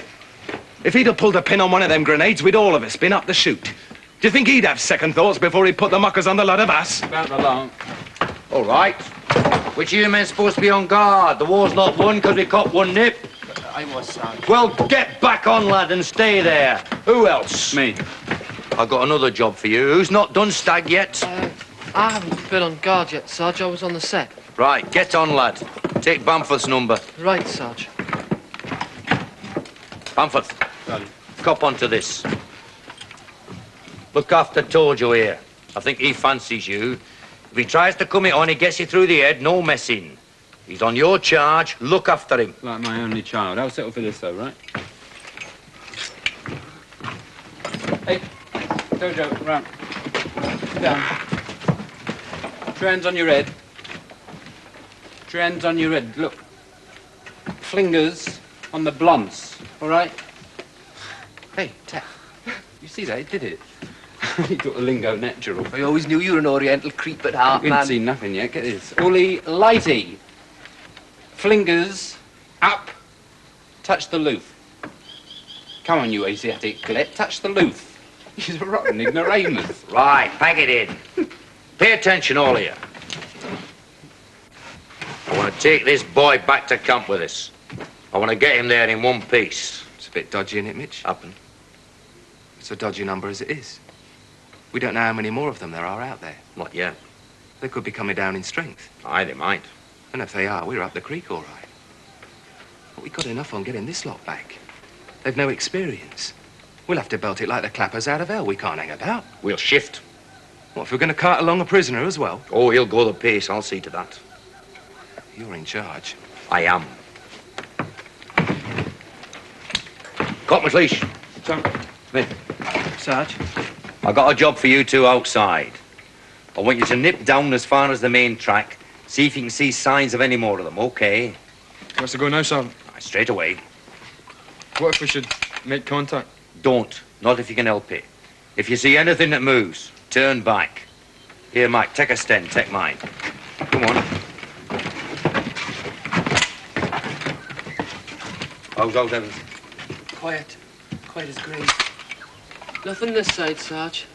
If he'd have pulled a pin on one of them grenades, we'd all of us been up the chute. Do you think he'd have second thoughts before he put the muckers on the lot of us? About the long. All right. Which of you men supposed to be on guard? The war's not won because we caught one nip. I was, Sergeant. Well, get back on, lad, and stay there. Who else? Me. I've got another job for you. Who's not done stag yet? I haven't been on guard yet, Sarge. I was on the set. Right, get on, lad. Take Bamford's number. Right, Sarge. Bamford, Sergeant. cop onto this. Look after Tojo here. I think he fancies you. If he tries to come it on, he gets you through the head, no messing. He's on your charge. Look after him. Like my only child. I'll settle for this, though, right? Hey, Dojo, round. Sit down. Put your hands on your head. Put your hands on your head. Look. Flingers on the blunts, all right? Hey, Taff. You see that? He did it. He got the lingo natural. I always knew you were an Oriental creep at heart, We ain't man. seen nothing yet. Get this. Ollie Lighty. Flingers up. Touch the loof. Come on, you Asiatic glet. Touch the loof. He's a rotten ignoramus. Right, pack it in. Pay attention, all of you. Take this boy back to camp with us. I want to get him there in one piece. It's a bit dodgy, isn't it, Mitch? Happen. It's a dodgy number as it is. We don't know how many more of them there are out there. Not yet. They could be coming down in strength. Aye, they might. And if they are, we're up the creek all right. But we got enough on getting this lot back. They've no experience. We'll have to belt it like the clappers out of hell. We can't hang about. We'll shift. What, if we're going to cart along a prisoner as well? Oh, he'll go the pace. I'll see to that. You're in charge. I am. Cut McLeish. Sir. Smith, Sarge? I got a job for you two outside. I want you to nip down as far as the main track, see if you can see signs of any more of them, okay? What's to go now, sir? Aye, straight away. What if we should make contact? Don't. Not if you can help it. If you see anything that moves, turn back. Here, Mike, take a stand, take mine. Come on. How's old Evans? Quiet. Quiet as grave. Nothing this side, Sarge.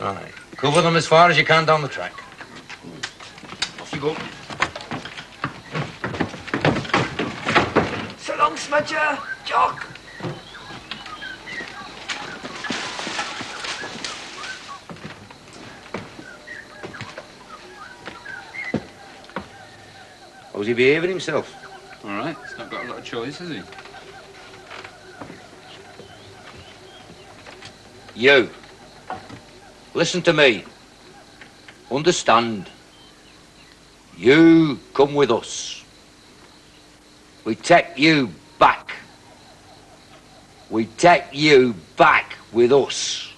Right. Cover them as far as you can down the track. Off you go. So long, Smudger. Jock. How's he behaving himself? All right, he's not got a lot of choice, has he? You. Listen to me. Understand. You come with us. We take you back. We take you back with us.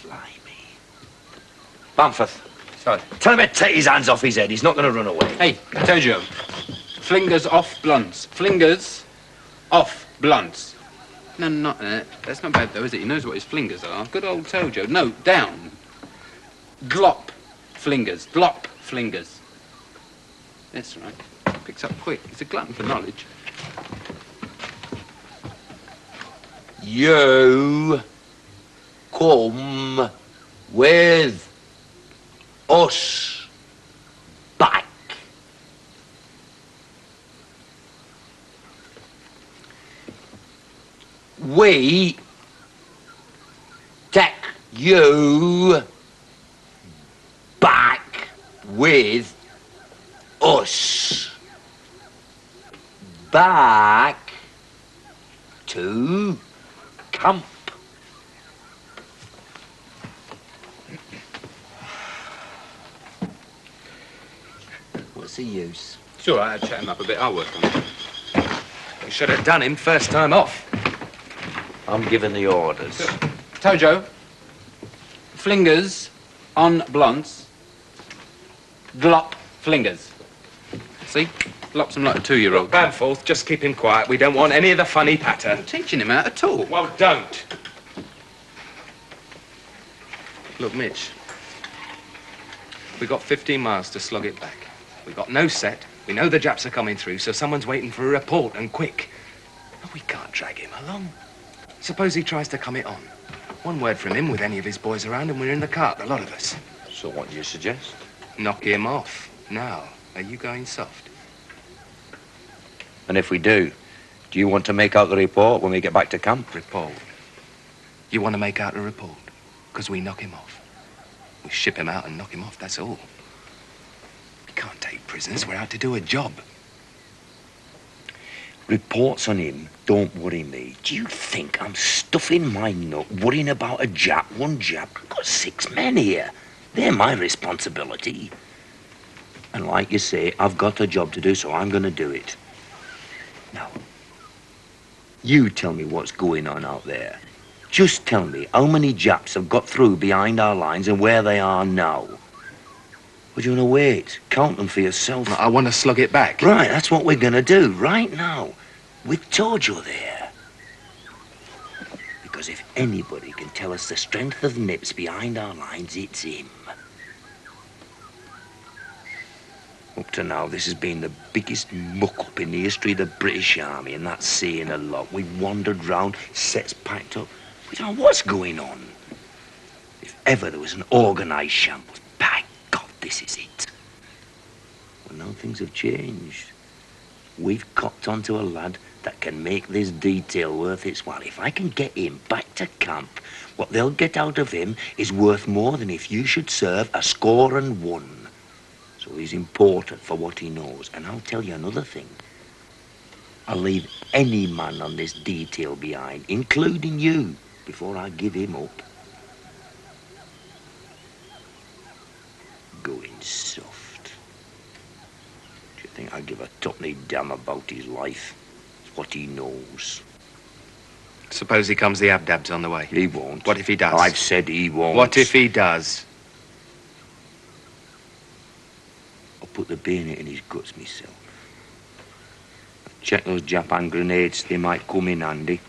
Blimey. Bamforth. Sorry. Tell him to take his hands off his head. He's not going to run away. Hey, Tojo. Flingers off blunts. Flingers off blunts. No, not that. That's not bad, though, is it? He knows what his flingers are. Good old Tojo. No, down. Glop flingers. Glop flingers. That's right. Picks up quick. He's a glutton for knowledge. You come with us back. We take you back with us. Back to camp. What's the use? It's all right. I'll chat him up a bit. I'll work on it. We should have done him first time off. I'm giving the orders. Tojo. Flingers on blunts. Glop flingers. See? Glops him like a 2-year-old. Bamforth, just keep him quiet. We don't want any of the funny patter. I'm teaching him how to talk. Well, don't. Look, Mitch. We got 15 miles to slog it back. We got no set. We know the Japs are coming through, so someone's waiting for a report, and quick. We can't drag him along. Suppose he tries to come it on. One word from him with any of his boys around, and we're in the cart, the lot of us. So what do you suggest? Knock him off. Now, are you going soft? And if we do you want to make out the report when we get back to camp? Report? You want to make out a report? Because we knock him off. We ship him out and knock him off, that's all. We can't take prisoners. We're out to do a job. Reports on him don't worry me. Do you think I'm stuffing my nut worrying about a Jap, one Jap? I've got 6 men here. They're my responsibility. And like you say, I've got a job to do, so I'm going to do it. Now, you tell me what's going on out there. Just tell me how many Japs have got through behind our lines and where they are now. Or do you want to wait? Count them for yourself. I want to slug it back. Right, that's what we're going to do right now. With Tojo there. Because if anybody can tell us the strength of nips behind our lines, it's him. Up to now, this has been the biggest muck-up in the history of the British Army, and that's saying a lot. We've wandered round, sets packed up. We don't know what's going on. If ever there was an organised shambles, by God, this is it. Well, now things have changed. We've copped onto a lad that can make this detail worth its while. If I can get him back to camp, what they'll get out of him is worth more than if you should serve 101. So he's important for what he knows. And I'll tell you another thing. I'll leave any man on this detail behind, including you, before I give him up. Going soft. Do you think I give a tuppenny damn about his life? It's what he knows. Suppose he comes the Abdab's on the way. He won't. What if he does? I've said he won't. What if he does? I'll put the bayonet in his guts myself. Check those Jap hand grenades. They might come in handy.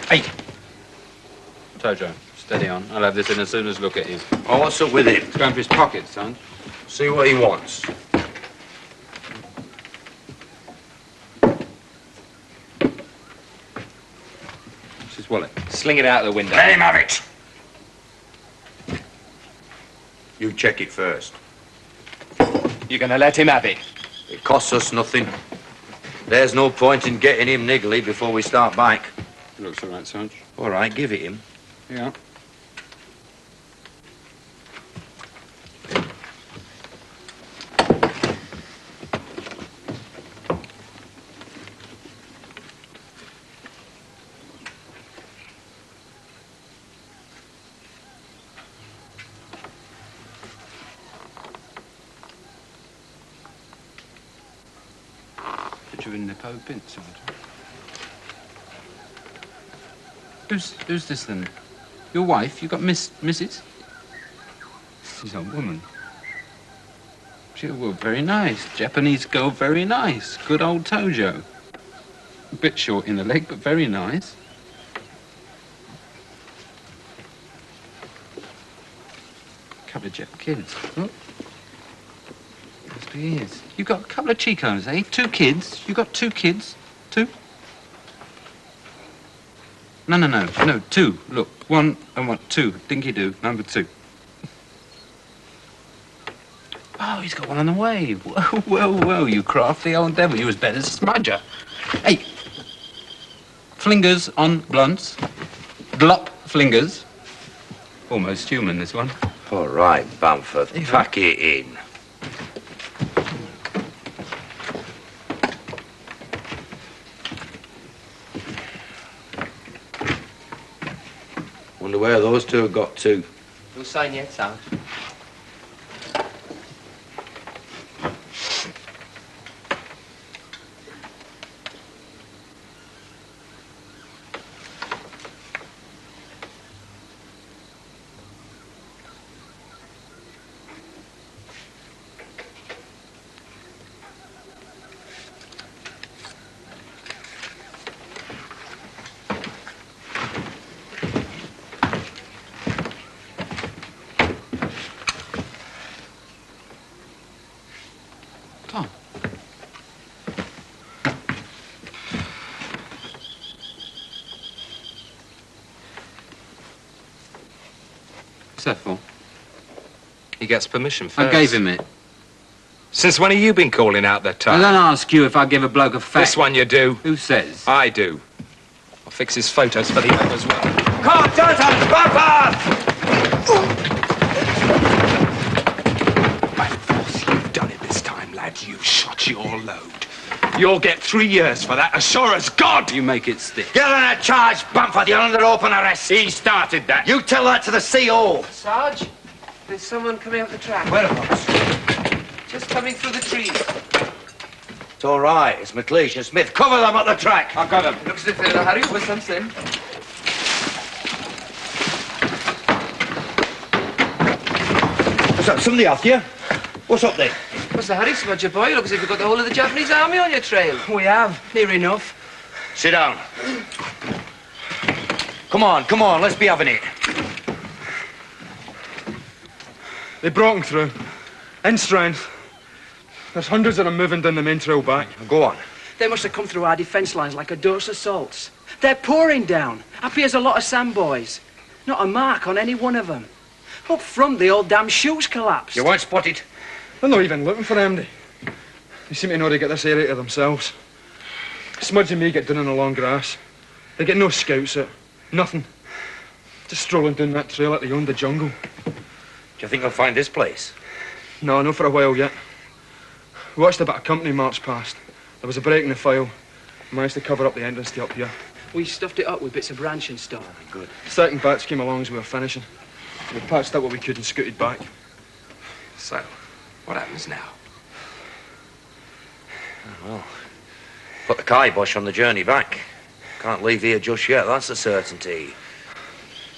Hey! Tojo, steady on. I'll have this in as soon as look at him. Oh, what's up with him? It's going for his pocket, son. See what he wants. It's his wallet. Sling it out the window. Let him have it! You check it first. You're going to let him have it? It costs us nothing. There's no point in getting him niggly before we start back. Looks all right, Sarge. All right, give it him. Yeah. Put you in the Pope pin, Sarge. Who's this then? Your wife? You got Mrs.? She's a woman. Well, very nice. Japanese girl, very nice. Good old Tojo. A bit short in the leg, but very nice. Couple of Jap kids. Look. Must be his. You got a couple of Chicos, eh? 2 kids. You got 2 kids? 2? No, 2. Look, 1 and 1, 2. Dinky-doo, number 2. Oh, he's got one on the way. Whoa, you crafty old devil. You was better smudger. Hey, flingers on blunts. Glop flingers. Almost human, this one. All right, Bamford, pack it in. Wonder where those 2 have got to. No sign yet, Sarge. What's that for? He gets permission first. I gave him it. Since when have you been calling out the I time? don't ask you if I give a bloke a fact. This one you do. Who says? I do. I'll fix his photos for the app as well. Come, Jonathan! Bumper! By force, you've done it this time, lads. You've shot your load. You'll get 3 years for that, as sure as God! You make it stick. Get on a charge, Bumford. You're under open arrest. He started that. You tell that to the CO. Sarge, there's someone coming up the track. Whereabouts? Just coming through the trees. It's all right. It's McLeish and Smith. Cover them at the track. I've got him. Looks as if they're in a hurry with something. What's that? Somebody after you? What's up there? What's the hurry, Smudger boy? Looks as if you've got the whole of the Japanese army on your trail. We have, near enough. Sit down. Come on. Let's be having it. They've broken through. In strength. There's hundreds of them moving down the main trail back. Go on. They must have come through our defence lines like a dose of salts. They're pouring down. Up here's a lot of Sam boys. Not a mark on any one of them. Up front, the old damn shoes collapsed. You weren't spotted. They're not even looking for MD. They seem to know how to get this area to themselves. Smudge and me get down in the long grass. They get no scouts out. Nothing. Just strolling down that trail like they own the jungle. Do you think they'll find this place? No, not for a while yet. We watched a bit of company march past. There was a break in the file. We managed to cover up the entrance to up here. We stuffed it up with bits of branch and stuff. Good. The second batch came along as we were finishing. We patched up what we could and scooted back. So, what happens now? Well, put the kibosh on the journey back. Can't leave here just yet, that's a certainty.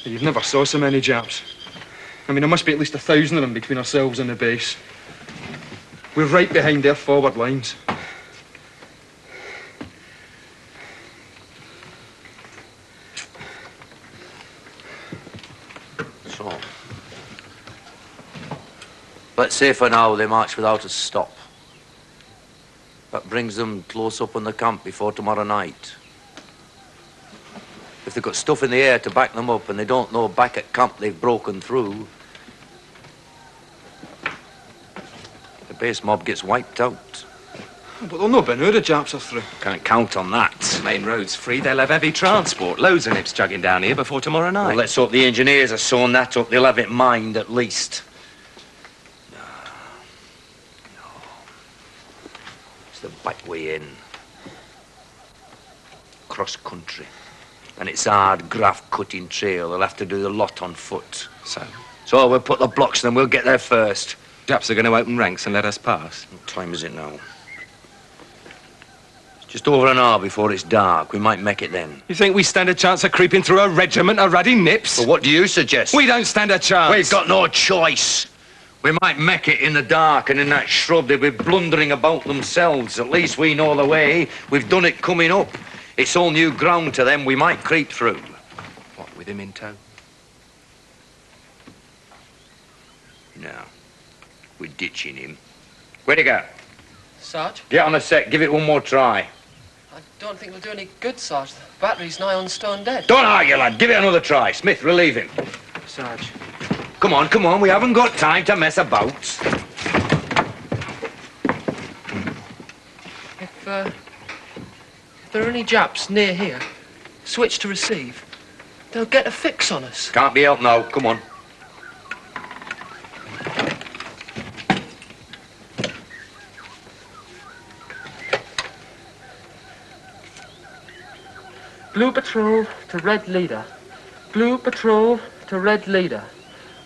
You've never saw so many Japs. I mean, there must be at least 1,000 of them between ourselves and the base. We're right behind their forward lines. So, let's say for now they march without a stop. That brings them close up on the camp before tomorrow night. If they've got stuff in the air to back them up and they don't know back at camp they've broken through, the base mob gets wiped out. But they'll know by now the Japs are through. Can't count on that. Main road's free, they'll have heavy transport. Loads of nips chugging down here before tomorrow night. Well, let's hope the engineers have sewn that up. They'll have it mined at least. No. It's the back way in. Cross country. And it's hard graft cutting trail. They'll have to do the lot on foot. So we'll put the blocks, then we'll get there first. Japs are going to open ranks and let us pass. What time is it now? It's just over an hour before it's dark. We might make it then. You think we stand a chance of creeping through a regiment of ruddy nips? Well, what do you suggest? We don't stand a chance. We've got no choice. We might make it in the dark, and in that shrub they'll be blundering about themselves. At least we know the way. We've done it coming up. It's all new ground to them. We might creep through. What, with him in tow? No. We're ditching him. Where'd he go? Sarge? Get on a sec. Give it one more try. I don't think it'll do any good, Sarge. The battery's nigh on stone dead. Don't argue, lad. Give it another try. Smith, relieve him. Sarge. Come on, come on. We haven't got time to mess about. If there are any Japs near here, switch to receive. They'll get a fix on us. Can't be helped now. Come on. Blue patrol to red leader. Blue patrol to red leader.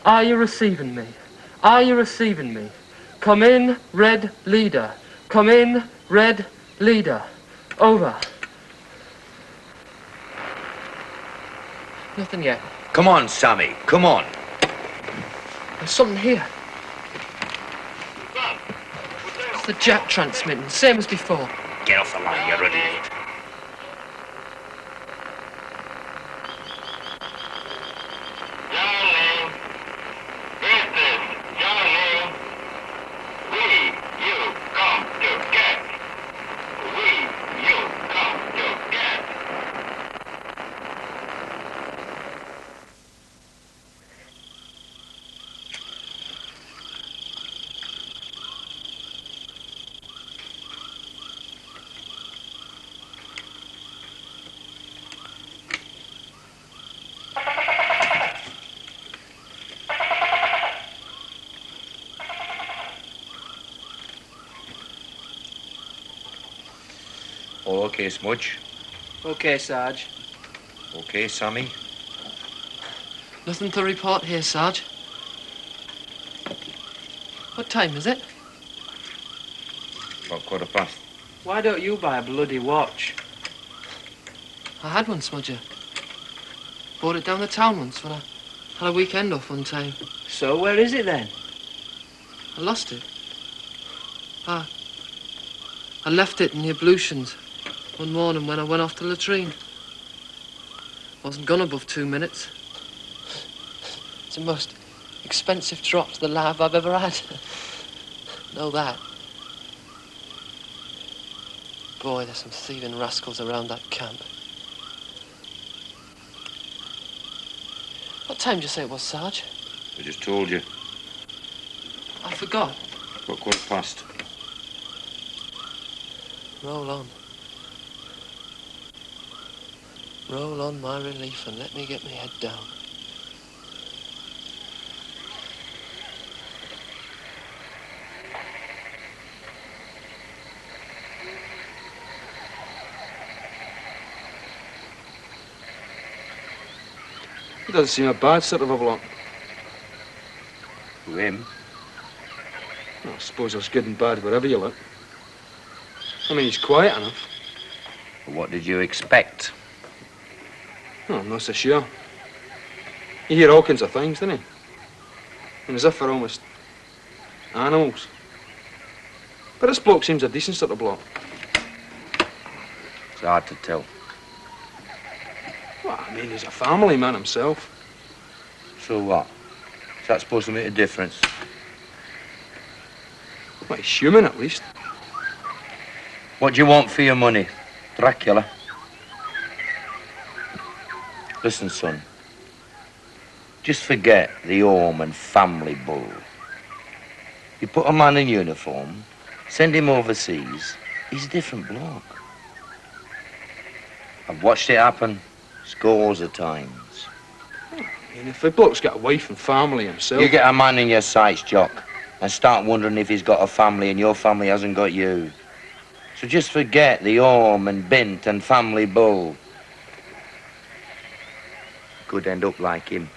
Are you receiving me? Are you receiving me? Come in, red leader. Come in, red leader. Over. Nothing yet. Come on, Sammy. Come on. There's something here. It's the Jap transmitting, same as before. Get off the line, you ruddy nip. All okay, Smudge? Okay, Sarge. Okay, Sammy? Nothing to report here, Sarge. What time is it? About 1:15. Why don't you buy a bloody watch? I had one, Smudger. Bought it down the town once when I had a weekend off one time. So where is it then? I lost it. I left it in the ablutions one morning when I went off to the latrine. Wasn't gone above 2 minutes. It's the most expensive drop to the lab I've ever had. Know that. Boy, there's some thieving rascals around that camp. What time did you say it was, Sarge? I just told you. I forgot. About 15:15. Roll on. Roll on my relief and let me get my head down. He doesn't seem a bad sort of a bloke. Who, him? Well, I suppose there's good and bad wherever you look. I mean, he's quiet enough. What did you expect? Oh, I'm not so sure. You hear all kinds of things, don't you? And as if they're almost animals. But this bloke seems a decent sort of bloke. It's hard to tell. Well, I mean, he's a family man himself. So what? Is that supposed to make a difference? Well, he's human, at least. What do you want for your money? Dracula? Listen, son. Just forget the home and family bull. You put a man in uniform, send him overseas, he's a different bloke. I've watched it happen scores of times. I mean, if a bloke's got a wife and family himself... You get a man in your sights, Jock, and start wondering if he's got a family and your family hasn't got you. So just forget the home and bint and family bull. Could end up like him.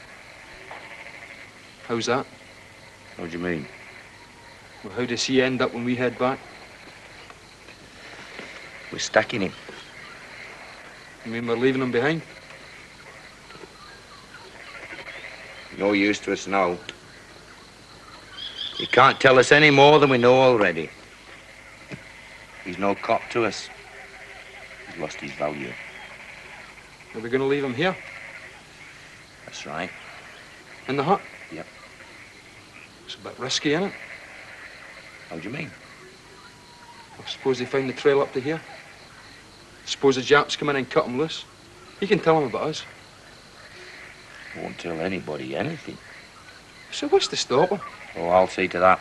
How's that? What do you mean? Well, how does he end up when we head back? We're stacking him. You mean we're leaving him behind? No use to us now. He can't tell us any more than we know already. He's no cop to us. He's lost his value. Are we going to leave him here? That's right. In the hut? Yep. It's a bit risky, isn't it? How do you mean? I suppose they find the trail up to here. Suppose the Japs come in and cut him loose. You can tell them about us. Won't tell anybody anything. So what's to stop him? Oh, I'll see to that.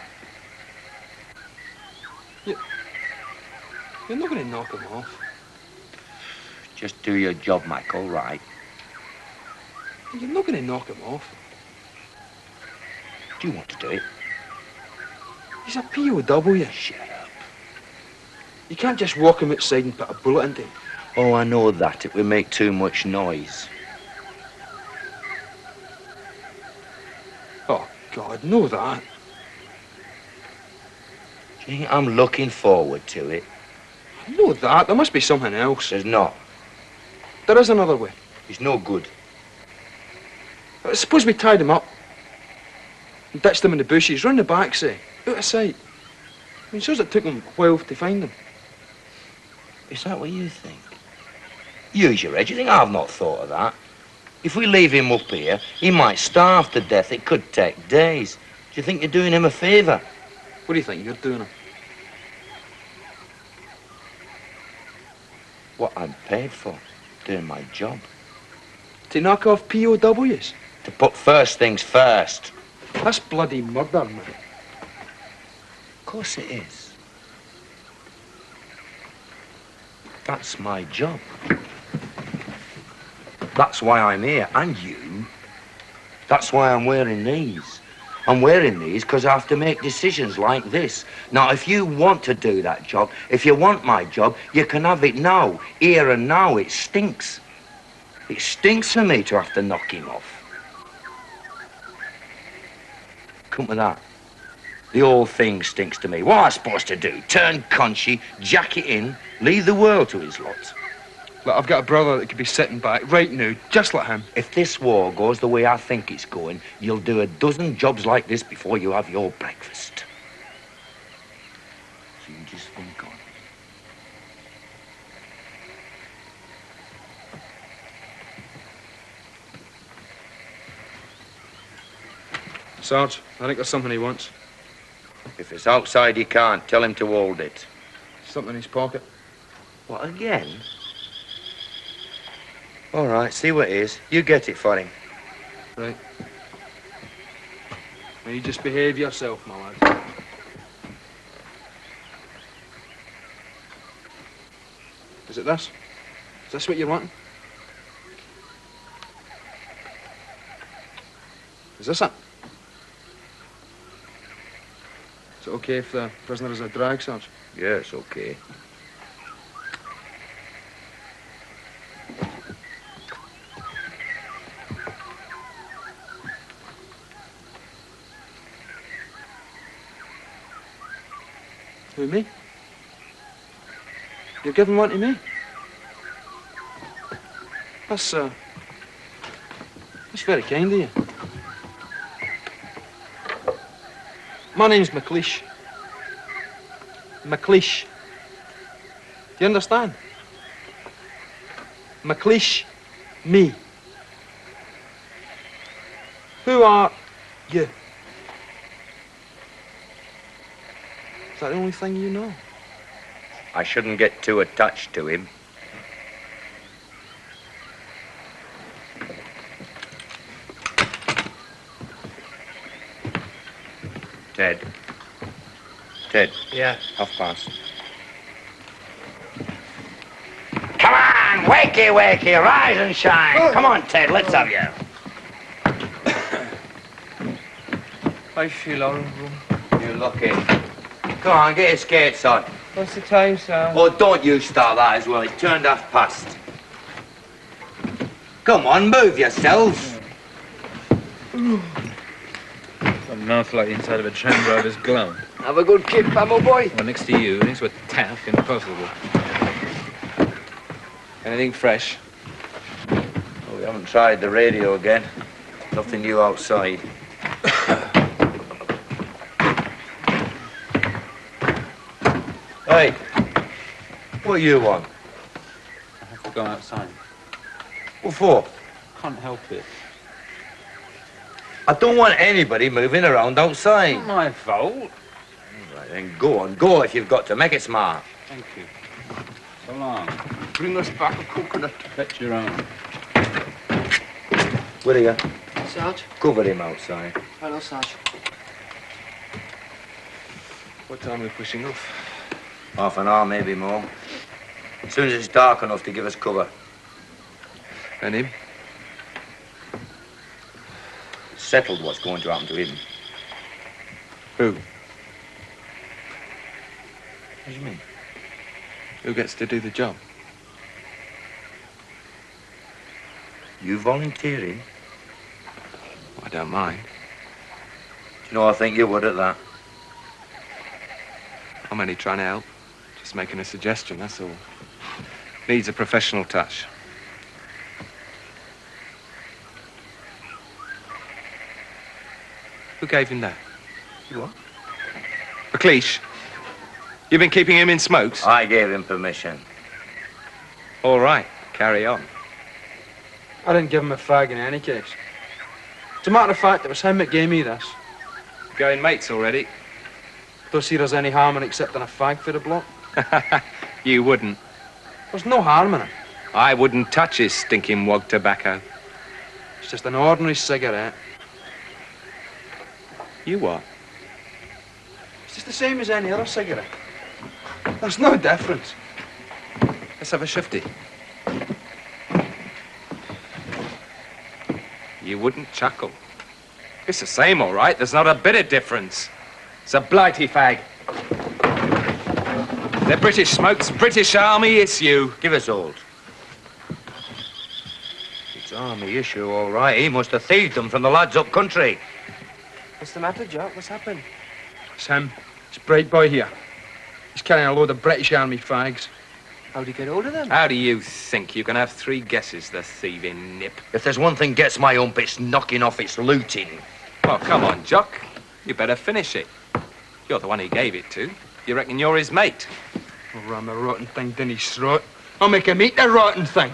You're not going to knock him off. Just do your job, Mac, all right? You're not going to knock him off. Do you want to do it? He's a POW. Shut up. You can't just walk him outside and put a bullet into him. Oh, I know that. It would make too much noise. Oh, God, know that. Do you think I'm looking forward to it? I know that. There must be something else. There's not. There is another way. He's no good. Suppose we tied him up and ditched him in the bushes, round the back, say, out of sight. I mean, suppose it took him a while to find him. Is that what you think? Use your head. You think I've not thought of that? If we leave him up here, he might starve to death. It could take days. Do you think you're doing him a favour? What do you think you're doing him? What I'm paid for. Doing my job. To knock off POWs? To put first things first. That's bloody murder, man. Of course it is. That's my job. That's why I'm here, and you. That's why I'm wearing these. I'm wearing these because I have to make decisions like this. Now, if you want to do that job, if you want my job, you can have it now, here and now. It stinks. It stinks for me to have to knock him off. Come with that. The whole thing stinks to me. What am I supposed to do? Turn conchy, jack it in, leave the world to his lot? Look, I've got a brother that could be sitting back right now, just like him. If this war goes the way I think it's going, you'll do a dozen jobs like this before you have your breakfast. So you just think on. Sarge, I think there's something he wants. If it's outside, he can't. Tell him to hold it. Something in his pocket. What, again? All right, see what it is. You get it for him. Right. Now you just behave yourself, my lad. Is it this? Is this what you're wanting? Is this it? Is it okay if the prisoner is a drag, Sarge? Yeah, it's okay. Who, me? You're giving one to me? That's very kind of you. My name's McLeish. McLeish. Do you understand? McLeish. Me. Who are you? Is that the only thing you know? I shouldn't get too attached to him. Ted. Ted. Yeah. Half-past. Come on, wakey, wakey, rise and shine. Come on, Ted, let's have you. I feel horrible. You're lucky. Come on, get your skates on. What's the time, sir? Oh, don't you start that as well. It turned 1:30. Come on, move yourselves. A mouth like the inside of a tram driver's glove. Have a good kip, Pammo boy. Well, next to you, next to a taff, impossible. Anything fresh? Oh, we haven't tried the radio again. Nothing new outside. Hey, what you want? I have to go outside. What for? Can't help it. I don't want anybody moving around outside. Not my fault. Right, then go on. Go if you've got to. Make it smart. Thank you. So long. Bring us back a coconut. Bet your own. Where are you? Sarge? Cover him outside. Hello, Sarge. What time are we pushing off? Half an hour, maybe more. As soon as it's dark enough to give us cover. And him? Settled what's going to happen to him. Who? What do you mean? Who gets to do the job? You volunteering? I don't mind. Do you know, I think you would at that. I'm only trying to help. Just making a suggestion, that's all. Needs a professional touch. Who gave him that? You what? McLeish. You've been keeping him in smokes? I gave him permission. All right, carry on. I didn't give him a fag in any case. As a matter of fact, it was him that gave me this. Going mates already? Don't see there's any harm in accepting a fag for the block. You wouldn't. There's no harm in it. I wouldn't touch his stinking wog tobacco. It's just an ordinary cigarette. You what? It's just the same as any other cigarette. There's no difference. Let's have a shifty. You wouldn't chuckle. It's the same, all right. There's not a bit of difference. It's a blighty fag. The British smokes, British Army issue. Give us old. It's army issue, all right. He must have thieved them from the lads up country. What's the matter, Jock? What's happened? It's him. It's Bright Boy here. He's carrying a load of British Army fags. How'd he get hold of them? How do you think? You can have three guesses, the thieving nip. If there's one thing gets my ump, it's knocking off its looting. Oh, come on, Jock. You better finish it. You're the one he gave it to. You reckon you're his mate? I'll ram a rotten thing down his throat. I'll make him eat the rotten thing.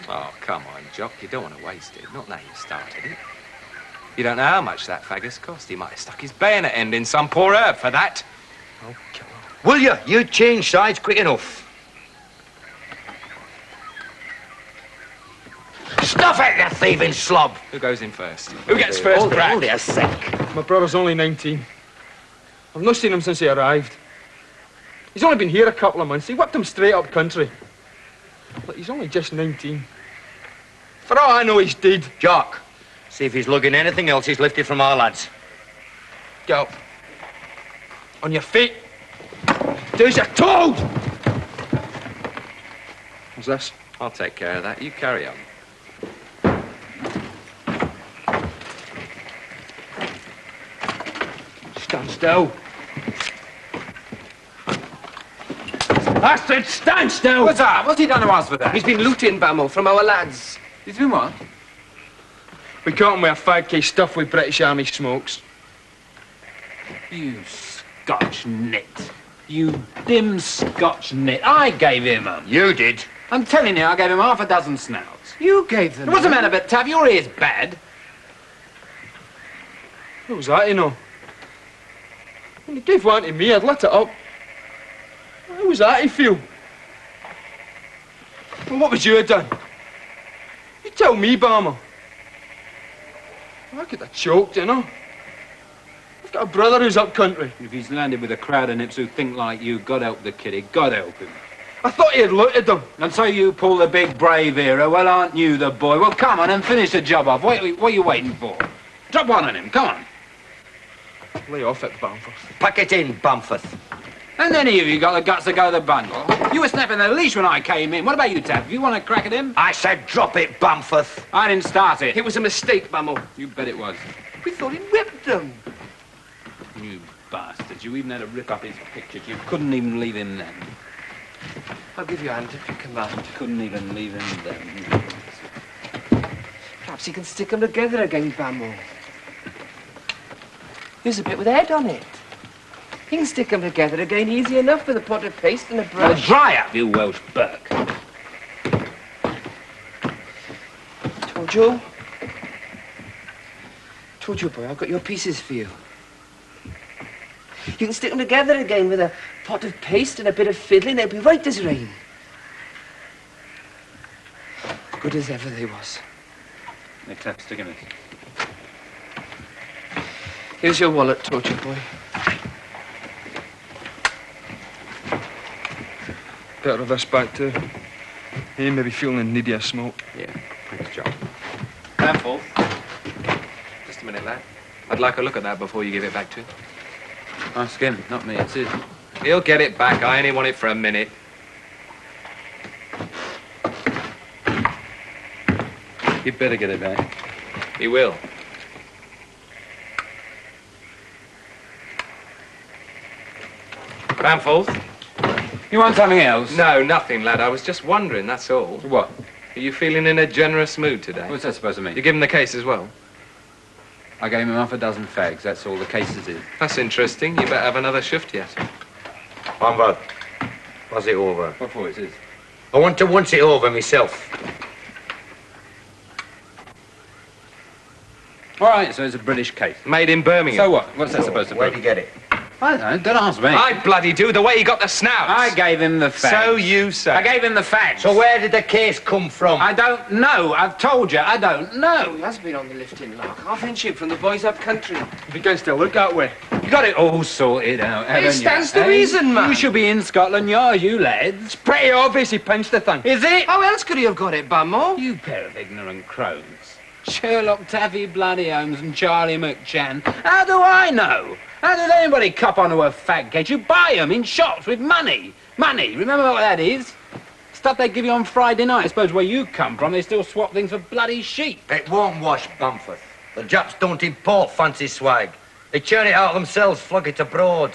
Oh, come on, Jock. You don't want to waste it. Not now you've started it. You don't know how much that fag has cost. He might have stuck his bayonet end in some poor herb for that. I'll kill him. Will you? You change sides quick enough. Stuff Off it, you thieving slob! Who goes in first? Who gets first Hold it, crack? hold it a sec. My brother's only 19. I've not seen him since he arrived. He's only been here a couple of months. He whipped him straight up country. But he's only just 19. For all I know, he's dead. Jock, see if he's lugging anything else he's lifted from our lads. Get up. On your feet. Do as you're told! What's this? I'll take care of that. You carry on. Stand still. I said stand still! What's that? What's he done to us for that? He's been looting, Bamo, from our lads. He's been what? We caught him with a fag case stuffed with British Army smokes. You Scotch nit. You dim Scotch nit. I gave him 'em. You did. I'm telling you, I gave him half a dozen snouts. You gave them. What's the matter, but Tav? Your ear's bad. What was that, you know? When he gave one to me, I'd lit it up. How was that, you feel? Well, what would you have done? You tell me, Barmer. I could have choked, you know. I've got a brother who's up country. If he's landed with a crowd of nips who think like you, God help the kiddie. God help him. I thought he had looted them. And so you pull the big brave hero. Well, aren't you the boy? Well, come on and finish the job off. What are you waiting for? Drop one on him. Come on. Lay off it, Bamford. Pack it in, Bamforth. And any of you got the guts to go the bundle? You were snapping the leash when I came in. What about you, Tav? You want to crack at him? I said drop it, Bamforth. I didn't start it. It was a mistake, Bamo. You bet it was. We thought he'd whipped them. You bastards. You even had to rip up his pictures. You couldn't even leave him then. I'll give you a hand if you command. Couldn't even leave him then. Perhaps he can stick them together again, Bamo. Here's a bit with a head on it. He can stick them together again easy enough with a pot of paste and a Now brush. dry up, you Welsh Burke. Told you. Told you, boy, I've got your pieces for you. You can stick them together again with a pot of paste and a bit of fiddling. They'll be right as rain. Good as ever they was. Next step, stick in it. Here's your wallet, Torture boy. Better have this back too. He may be feeling needy of smoke. Yeah, thanks, Jock. Handful. Just a minute, lad. I'd like a look at that before you give it back to him. Ask him, not me. It's his. He'll get it back. I only want it for a minute. You'd better get it back. He will. Bamforth? You want something else? No, nothing, lad. I was just wondering, that's all. What? Are you feeling in a generous mood today? What's that supposed to mean? You give him the case as well? I gave him half a dozen fags. That's all the cases is. That's interesting. You better have another shift yet. Bamforth, pass it over. What for? It's his. I want to once it over myself. All right, so it's a British case. Made in Birmingham. So what? What's that supposed to Where'd be? you get it? I don't know. Don't ask me. I bloody do. The way he got the snouts. I gave him the fags. So you say. I gave him the fags. So where did the case come from? I don't know. I've told you, I don't know. He has been on the lifting lark. Half inch from the boys up country. It begins to look that way. You got it all sorted out, haven't you? stands to eh? reason, man. You should be in Scotland Yard, you lads. It's pretty obvious he pinched the thing. Is it? How else could he have got it, Bamo? You pair of ignorant crones. Sherlock Taffy Bloody Holmes and Charlie McChan. How do I know? How did anybody cop onto a fag case? You buy them in shops with money. Money, remember what that is? Stuff they give you on Friday night. I suppose where you come from, they still swap things for bloody sheep. It won't wash, Bamforth. The Japs don't import fancy swag. They churn it out themselves, flog it abroad.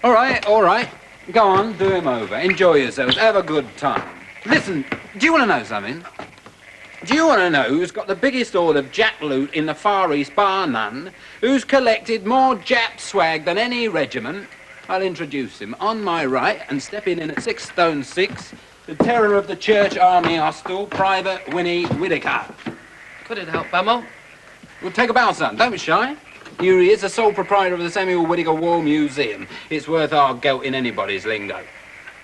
All right, all right. Go on, do him over. Enjoy yourselves. Have a good time. Listen, do you want to know something? Do you want to know who's got the biggest hoard of Jap loot in the Far East, bar none? Who's collected more Jap swag than any regiment? I'll introduce him. On my right, and stepping in at 6'6", the terror of the Church Army Hostel, Private Winnie Whittaker. Could it help, Bamo? Well, take a bow, son. Don't be shy. Here he is, the sole proprietor of the Samuel Whittaker War Museum. It's worth our gelt in anybody's lingo.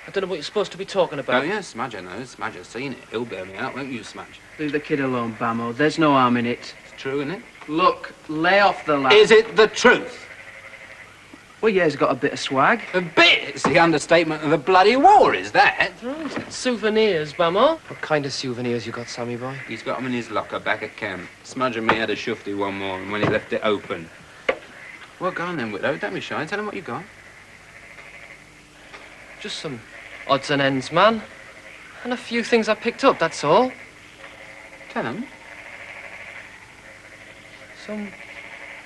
I don't know what you're supposed to be talking about. Don't you? Smudger knows. Smudger's seen it. He'll bail me out, won't you, Smudge? Leave the kid alone, Bamo. There's no harm in it. It's true, isn't it? Look, lay off the lad. Is it the truth? Well, yeah, he's got a bit of swag. A bit? It's the understatement of the bloody war, is that? Right. Souvenirs, Bamo. What kind of souvenirs you got, Sammy boy? He's got them in his locker back at camp. Smudge and me had a shufty one morning when he left it open. Well, go on then, widow. Don't be shy. Tell him what you got. Just some odds and ends, man. And a few things I picked up, that's all. Tell him. Some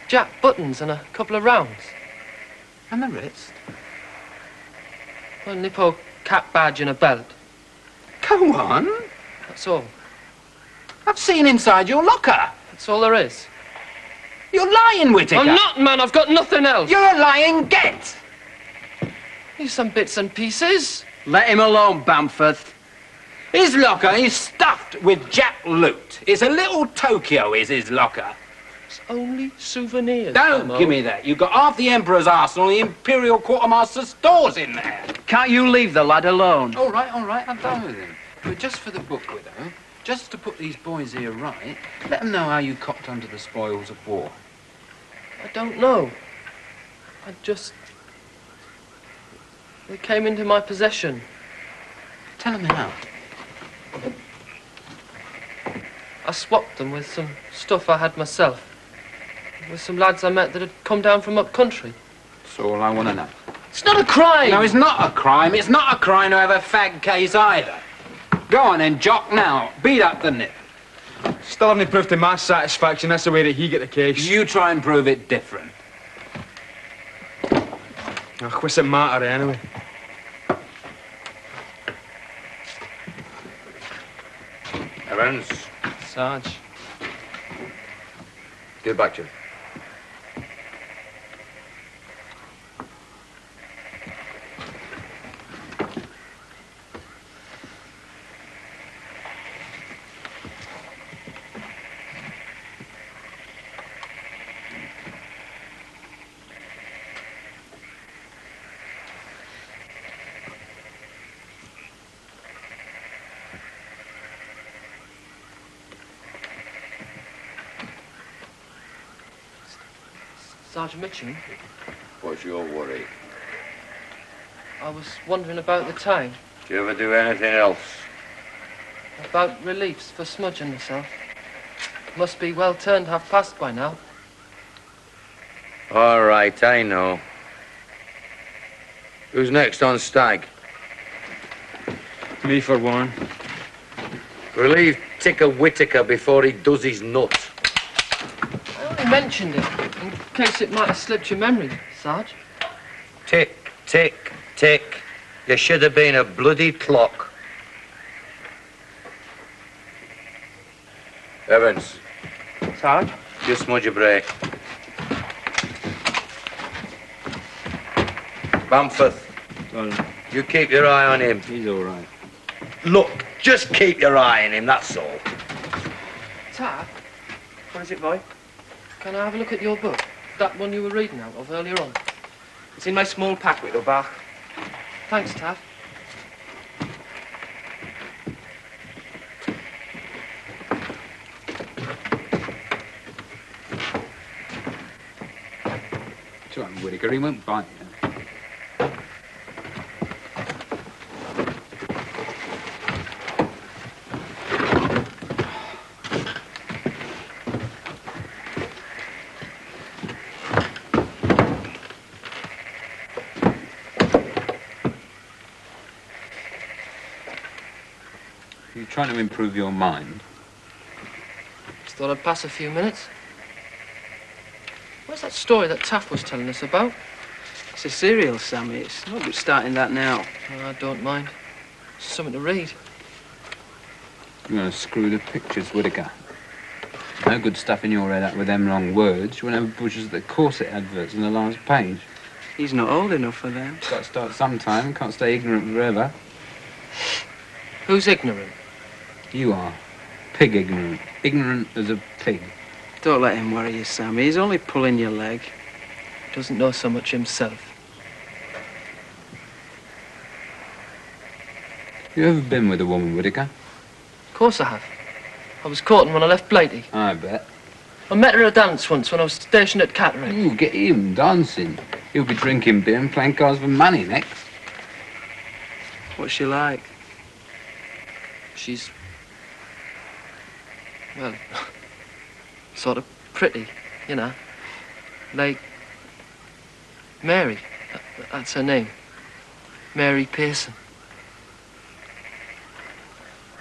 jack buttons and a couple of rounds. And the rest. A Nippo cap badge and a belt. Go on. That's all. I've seen inside your locker. That's all there is. You're lying, Whittaker. I'm not, man. I've got nothing else. You're a lying get. Here's some bits and pieces. Let him alone, Bamford. His locker is stuffed with jack loot. It's a little Tokyo, is his locker. It's only souvenirs. Don't Bamo. give me that. You've got half the Emperor's arsenal, the Imperial Quartermaster stores in there. Can't you leave the lad alone? All right, I'm done with him. But just for the book, widow, just to put these boys here right, let them know how you copped onto the spoils of war. I don't know. They came into my possession. Tell them how. I swapped them with some stuff I had myself. With some lads I met that had come down from up country. That's all I want to know. It's not a crime! No, it's not a crime. It's not a crime to have a fag case either. Go on then, Jock, now. Beat up the nip. Still haven't proved to my satisfaction that's the way that he get the case. You try and prove it different. Ach, what's it matter anyway? Evans, Sarge. get back to him. Sergeant Mitchum, What's your worry? I was wondering about the time. Do you ever do anything else? About reliefs for Smudge and myself. Must be well turned past by now. All right, I know. Who's next on stag? Me for one. Relieve Ticker Whittaker before he does his nuts. I only mentioned it in case it might have slipped your memory, Sarge. Tick, tick, tick. You should have been a bloody clock. Evans, Sarge? just smudge your brake. Bamford, you keep your eye on him. He's all right. Look, just keep your eye on him, that's all. Taff, What is it, boy? can I have a look at your book? That one you were reading out of earlier on. It's in my small pack, widow Bach. Thanks, Taff. Try him, Whittaker. He won't bite you. You're trying to improve your mind. Just thought I'd pass a few minutes. Where's that story that Taff was telling us about? It's a serial, Sammy. It's no good starting that now. Oh, I don't mind. It's something to read. You're going to screw the pictures, Whittaker. No good stuffing your head up with them wrong words. You won't have bushes of the corset adverts on the last page. He's not old enough for them. Got to start sometime. Can't stay ignorant forever. Who's ignorant? You are. Pig ignorant. Ignorant as a pig. Don't let him worry you, Sammy. He's only pulling your leg. Doesn't know so much himself. You ever been with a woman, Whittaker? Of course I have. I was courting when I left Blighty. I bet. I met her at a dance once when I was stationed at Catterick. Ooh, get him dancing. He'll be drinking beer and playing cards for money next. What's she like? She's... well, sort of pretty, you know. Like... Mary. That's her name. Mary Pearson.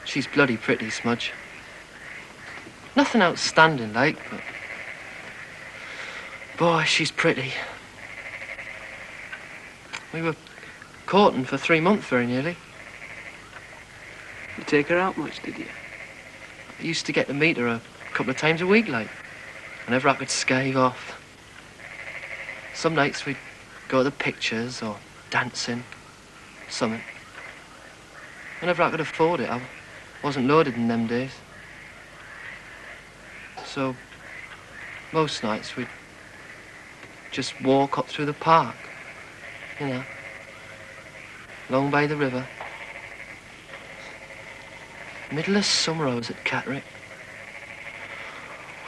She's bloody pretty, Smudge. Nothing outstanding, like, but... boy, she's pretty. We were courting for 3 months, very nearly. You take her out much, did you? I used to get to meet her a couple of times a week, like, whenever I could scave off. Some nights we'd go to the pictures or dancing, something. Whenever I could afford it, I wasn't loaded in them days. So, most nights we'd just walk up through the park, you know, long by the river. Middle of summer I was at Catterick.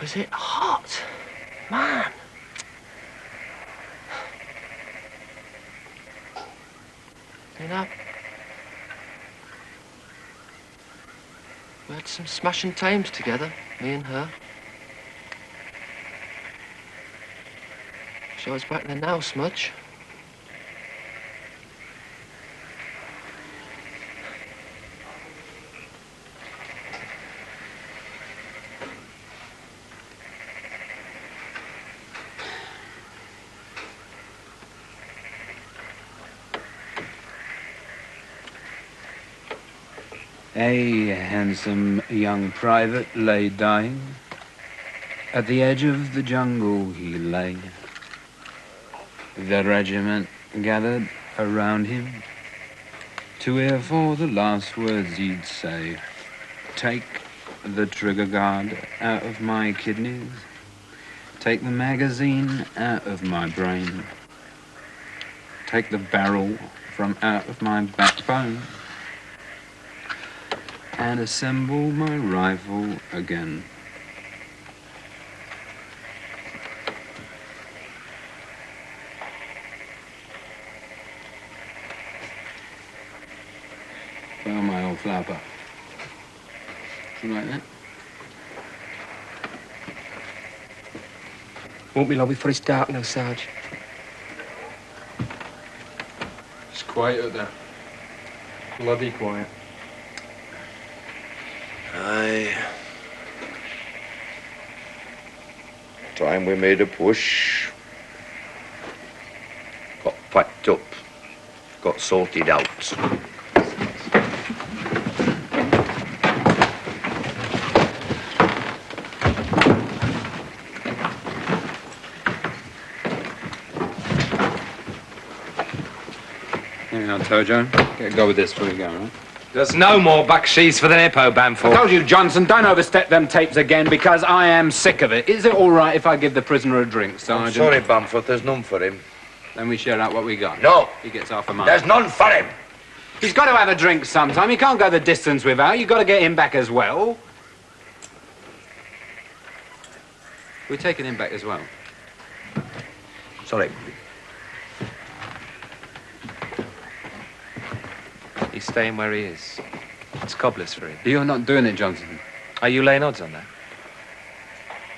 Was it hot? Man. You know, we had some smashing times together, me and her. Wish I was back there now, Smudge. A handsome young private lay dying. At the edge of the jungle he lay. The regiment gathered around him to hear for the last words he'd say. Take the trigger guard out of my kidneys. Take the magazine out of my brain. Take the barrel from out of my backbone. And assemble my rifle again. Well, my old flapper. You like that? Won't be long before it's dark now, Sarge. It's quiet out there. Bloody quiet. Aye. Time we made a push. Got packed up. Got sorted out. Yeah, Tojo. Get a go with this before we go, right? There's no more bakshees for the Nippo, Bamford. I told you, Johnson, don't overstep them tapes again because I am sick of it. Is it all right if I give the prisoner a drink, Sergeant? I'm sorry, Bamford, there's none for him. Then we share out what we got. No. He gets half a mark. There's none for him. He's got to have a drink sometime. He can't go the distance without. You've got to get him back as well. We're taking him back as well. Sorry. He's staying where he is. It's cobblers for him. You're not doing it, Johnson. Are you laying odds on that?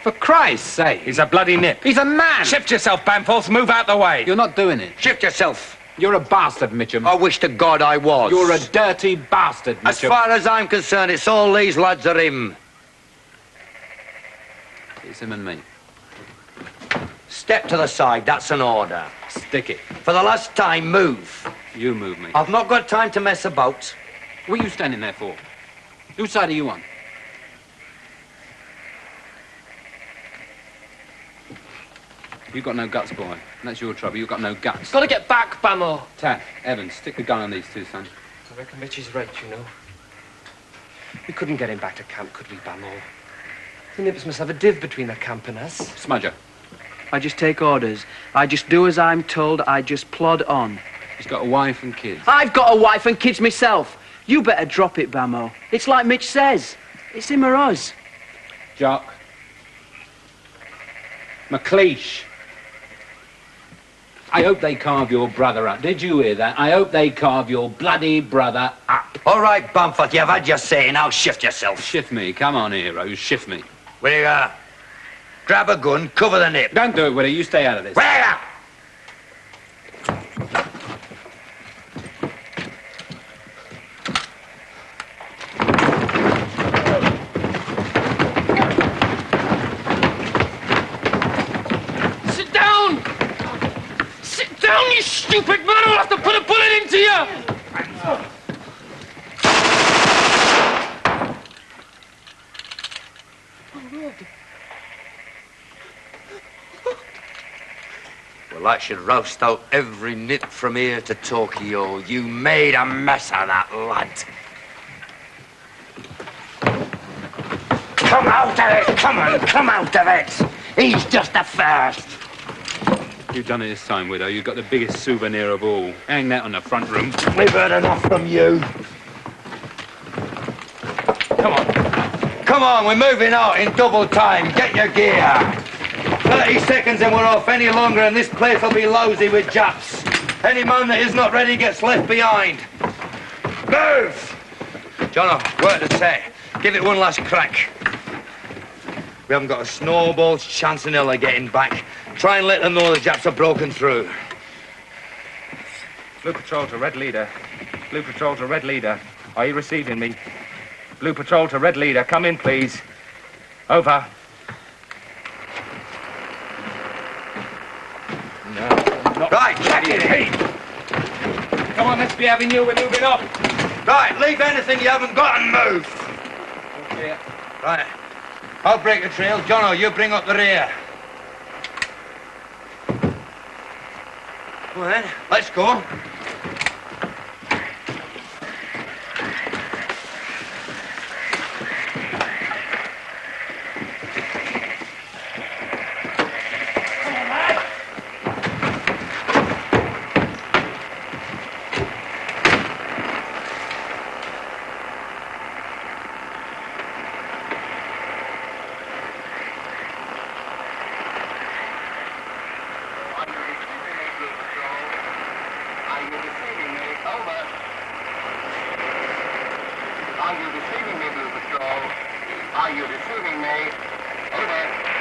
For Christ's sake. He's a bloody nip. He's a man. Shift yourself, Bamforth. Move out the way. You're not doing it. Shift yourself. You're a bastard, Mitchum. I wish to God I was. You're a dirty bastard, Mitchum. As far as I'm concerned, it's all these lads are him. It's him and me. Step to the side, that's an order. Stick it. For the last time, move. You move me. I've not got time to mess about. What are you standing there for? Whose side are you on? You've got no guts, boy. That's your trouble. You've got no guts. Gotta get back, Bamo. Taff, Evans, stick the gun on these two, son. I reckon Mitch is right, you know. We couldn't get him back to camp, could we, Bamo? The nips must have a div between the camp and us. Smudger. I just take orders. I just do as I'm told. I just plod on. He's got a wife and kids. I've got a wife and kids myself. You better drop it, Bamo. It's like Mitch says. It's him or us. Jock. McLeish. I hope they carve your brother up. Did you hear that? I hope they carve your bloody brother up. All right, Bamford, you've had your say. Now shift yourself. Shift me. Come on, heroes. Shift me. Where you are? Grab a gun, cover the nip. Don't do it, Willie. You stay out of this. Where you are? Sit down! Sit down, you stupid man! I'll have to put a bullet into you! Well, that should roust out every nip from here to Tokyo. You made a mess of that lad. Come out of it! Come on, come out of it! He's just the first. You've done it this time, widow. You've got the biggest souvenir of all. Hang that on the front room. We've heard enough from you. Come on. Come on, we're moving out in double time. Get your gear. 30 seconds and we're off. Any longer and this place will be lousy with Japs. Any man that is not ready gets left behind. Move! Jono, work the set. Give it one last crack. We haven't got a snowball's chance in hell of getting back. Try and let them know the Japs are broken through. Blue Patrol to Red Leader. Blue Patrol to Red Leader. Are you receiving me? Blue Patrol to Red Leader. Come in, please. Over. Right, check it in. Come on, let's be having you. We're moving up. Right, leave anything you haven't got and move. Okay. Right. I'll break the trail. Jono, you bring up the rear. Well then, let's go. Are you receiving me, Blue Patrol? Are you receiving me? Over.